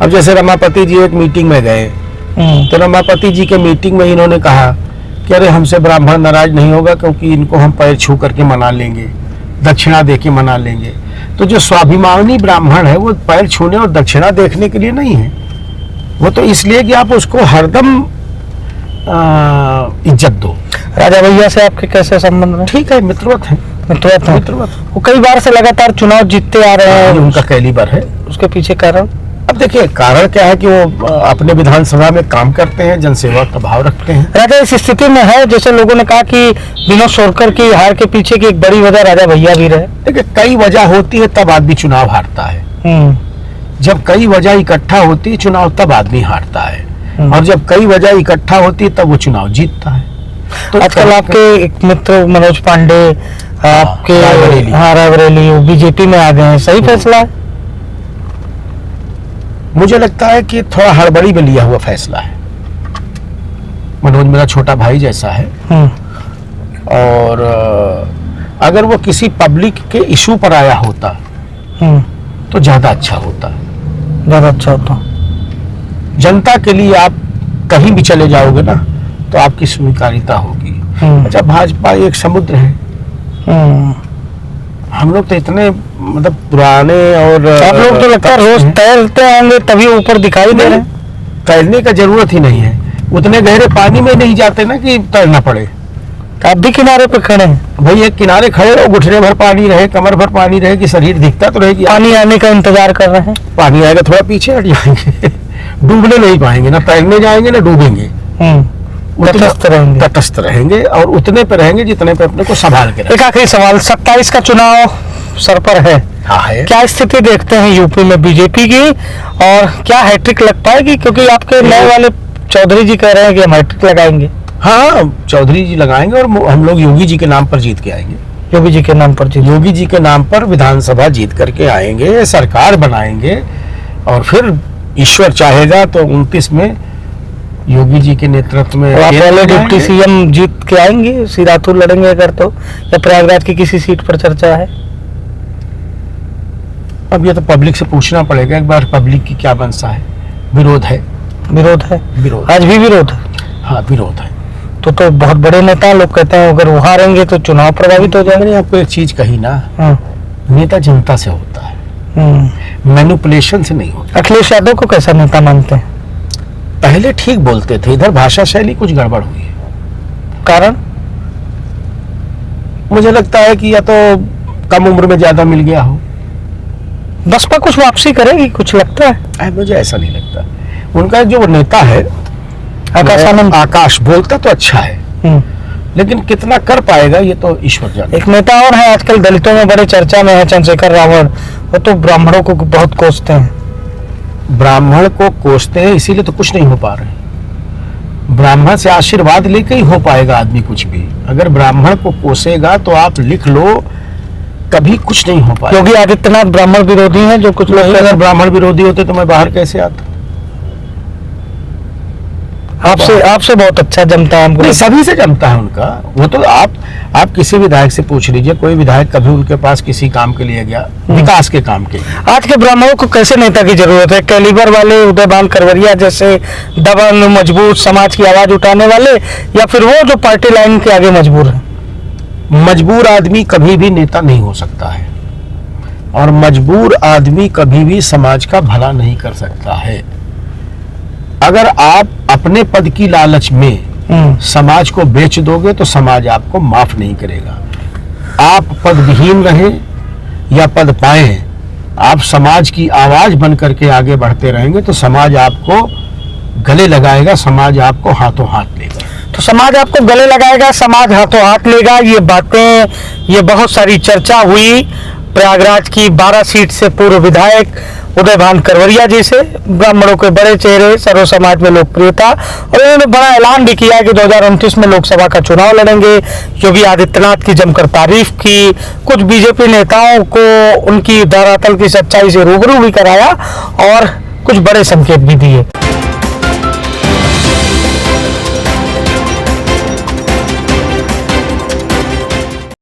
अब जैसे रमापति जी एक मीटिंग में गए, तो रमापति जी के मीटिंग में इन्होंने कहा कि अरे हमसे ब्राह्मण नाराज नहीं होगा, क्योंकि इनको हम पैर छू करके मना लेंगे, दक्षिणा दे के मना लेंगे। तो जो स्वाभिमानी ब्राह्मण है, वो पैर छूने और दक्षिणा देखने के लिए नहीं है। वो तो इसलिए कि आप उसको हरदम इज्जत दो। राजा भैया से आपके कैसे संबंध हैं? ठीक है, मित्रवत है। मित्रवत। वो कई बार से लगातार चुनाव जीतते आ रहे हैं। उनका कैलिबर है। उसके पीछे कारण? अब देखिए, कारण क्या है कि वो अपने विधानसभा में काम करते हैं, जनसेवा का भाव रखते हैं। राजा इस स्थिति में है, जैसे लोगों ने कहा कि विनोद सोनकर की हार के पीछे की एक बड़ी वजह राजा भैया भी रहे। देखिए, कई वजह होती है तब आदमी चुनाव हारता है। जब कई वजह इकट्ठा होती है चुनाव, तब आदमी हारता है। और जब कई वजह इकट्ठा होती है तब वो चुनाव जीतता है। तो आजकल आपके एक मित्र मनोज पांडे आपके रायबरेली बीजेपी में आ गए हैं, सही फैसला है? मुझे लगता है कि थोड़ा हड़बड़ी में लिया हुआ फैसला है। मनोज मेरा छोटा भाई जैसा है, और अगर वो किसी पब्लिक के इशू पर आया होता तो ज्यादा अच्छा होता। जनता के लिए आप कहीं भी चले जाओगे ना, तो आपकी स्वीकार्यता होगी। अच्छा, भाजपा एक समुद्र है। हम लोग तो इतने मतलब पुराने, और आप लोग तो लगता है रोज तैरते होंगे तभी ऊपर दिखाई दे रहे हैं। तैरने का जरूरत ही नहीं है, उतने गहरे पानी में नहीं जाते ना कि तैरना पड़े। आप भी किनारे पे खड़े हैं भाई, एक किनारे खड़े रहो, घुटने भर पानी रहे, कमर भर पानी रहे, कि शरीर दिखता तो रहेगी। पानी आने का इंतजार कर रहे हैं। पानी आएगा, थोड़ा पीछे हट जाएंगे। डूबने नहीं पाएंगे, ना तैरने जाएंगे ना डूबेंगे। तटस्थ रहेंगे और उतने पे रहेंगे जितने पे अपने को संभाल के। एक आखिरी सवाल, 27 का चुनाव सर पर है। हाँ है। क्या स्थिति देखते हैं यूपी में बीजेपी की, और क्या हैट्रिक लग पाएगी? क्योंकि आपके नए वाले चौधरी जी कह रहे हैं कि हम हैट्रिक लगाएंगे। हाँ, चौधरी जी लगाएंगे, और हम लोग योगी जी के नाम पर जीत के आएंगे। योगी जी के नाम पर योगी जी के नाम पर विधानसभा जीत करके आएंगे, सरकार बनाएंगे, और फिर ईश्वर चाहेगा तो 29 में योगी जी के नेतृत्व में आप पहले डिप्टी सीएम जीत के आएंगे, सिराथू लड़ेंगे अगर तो, या प्रयागराज की किसी सीट पर चर्चा है? अब ये तो पब्लिक से पूछना पड़ेगा एक बार, पब्लिक की क्या मनसा है। विरोध है। विरोध आज भी विरोध है। हाँ, विरोध है। तो बहुत बड़े नेता लोग कहते हैं अगर वो हारेंगे तो चुनाव प्रभावित हो जाएंगे। मैंने आपको एक चीज कही ना, नेता जनता से होता है, मैनिपुलेशन से नहीं होता। अखिलेश यादव को कैसा नेता मानते हैं? पहले ठीक बोलते थे, इधर भाषा शैली कुछ गड़बड़ हुई है। कारण? मुझे लगता है कि या तो कम उम्र में ज्यादा मिल गया हो। बसपा कुछ वापसी करेगी, कुछ लगता है? मुझे ऐसा नहीं लगता। उनका जो नेता है आकाश बोलता तो अच्छा है, लेकिन कितना कर पाएगा ये तो ईश्वर जाने। एक नेता और है आजकल दलितों में बड़े चर्चा में है, चंद्रशेखर रावण। वो तो ब्राह्मणों को बहुत कोसते हैं। ब्राह्मण को कोसते हैं, इसीलिए तो कुछ नहीं हो पा रहे। ब्राह्मण से आशीर्वाद लेके ही हो पाएगा आदमी कुछ भी। अगर ब्राह्मण को कोसेगा तो आप लिख लो कभी कुछ नहीं हो पाएगा। योगी आदित्यनाथ ब्राह्मण विरोधी हैं, जो कुछ लोग अगर ब्राह्मण विरोधी होते तो मैं बाहर कैसे आता? आपसे बहुत अच्छा जमता है हमको। नहीं, सभी से जमता है उनका। वो तो आप किसी विधायक से पूछ लीजिए, कोई विधायक कभी उनके पास किसी काम के लिए गया, विकास के काम के लिए। आज के ब्राह्मणों को कैसे नेता की जरूरत है? कैलिबर वाले उदयभान करवरिया जैसे दबंग मजबूत समाज की आवाज उठाने वाले, या फिर वो जो पार्टी लाइन के आगे मजबूर है? मजबूर आदमी कभी भी नेता नहीं हो सकता है, और मजबूर आदमी कभी भी समाज का भला नहीं कर सकता है। अगर आप अपने पद की लालच में समाज को बेच दोगे तो समाज आपको माफ नहीं करेगा। आप पद विहीन रहें या पद पाएं, आप समाज की आवाज बन करके आगे बढ़ते रहेंगे तो समाज आपको गले लगाएगा, समाज आपको हाथों हाथ लेगा। तो समाज आपको गले लगाएगा, समाज हाथों हाथ लेगा। ये बातें, ये बहुत सारी चर्चा हुई प्रयागराज की 12 सीट से पूर्व विधायक उदयभान करवरिया जी से, ब्राह्मणों के बड़े चेहरे, सर्व समाज में लोकप्रियता, और उन्होंने बड़ा ऐलान भी किया कि 2029 में लोकसभा का चुनाव लड़ेंगे। योगी आदित्यनाथ की जमकर तारीफ की, कुछ बीजेपी नेताओं को उनकी धरातल की सच्चाई से रूबरू भी कराया और कुछ बड़े संकेत भी दिए।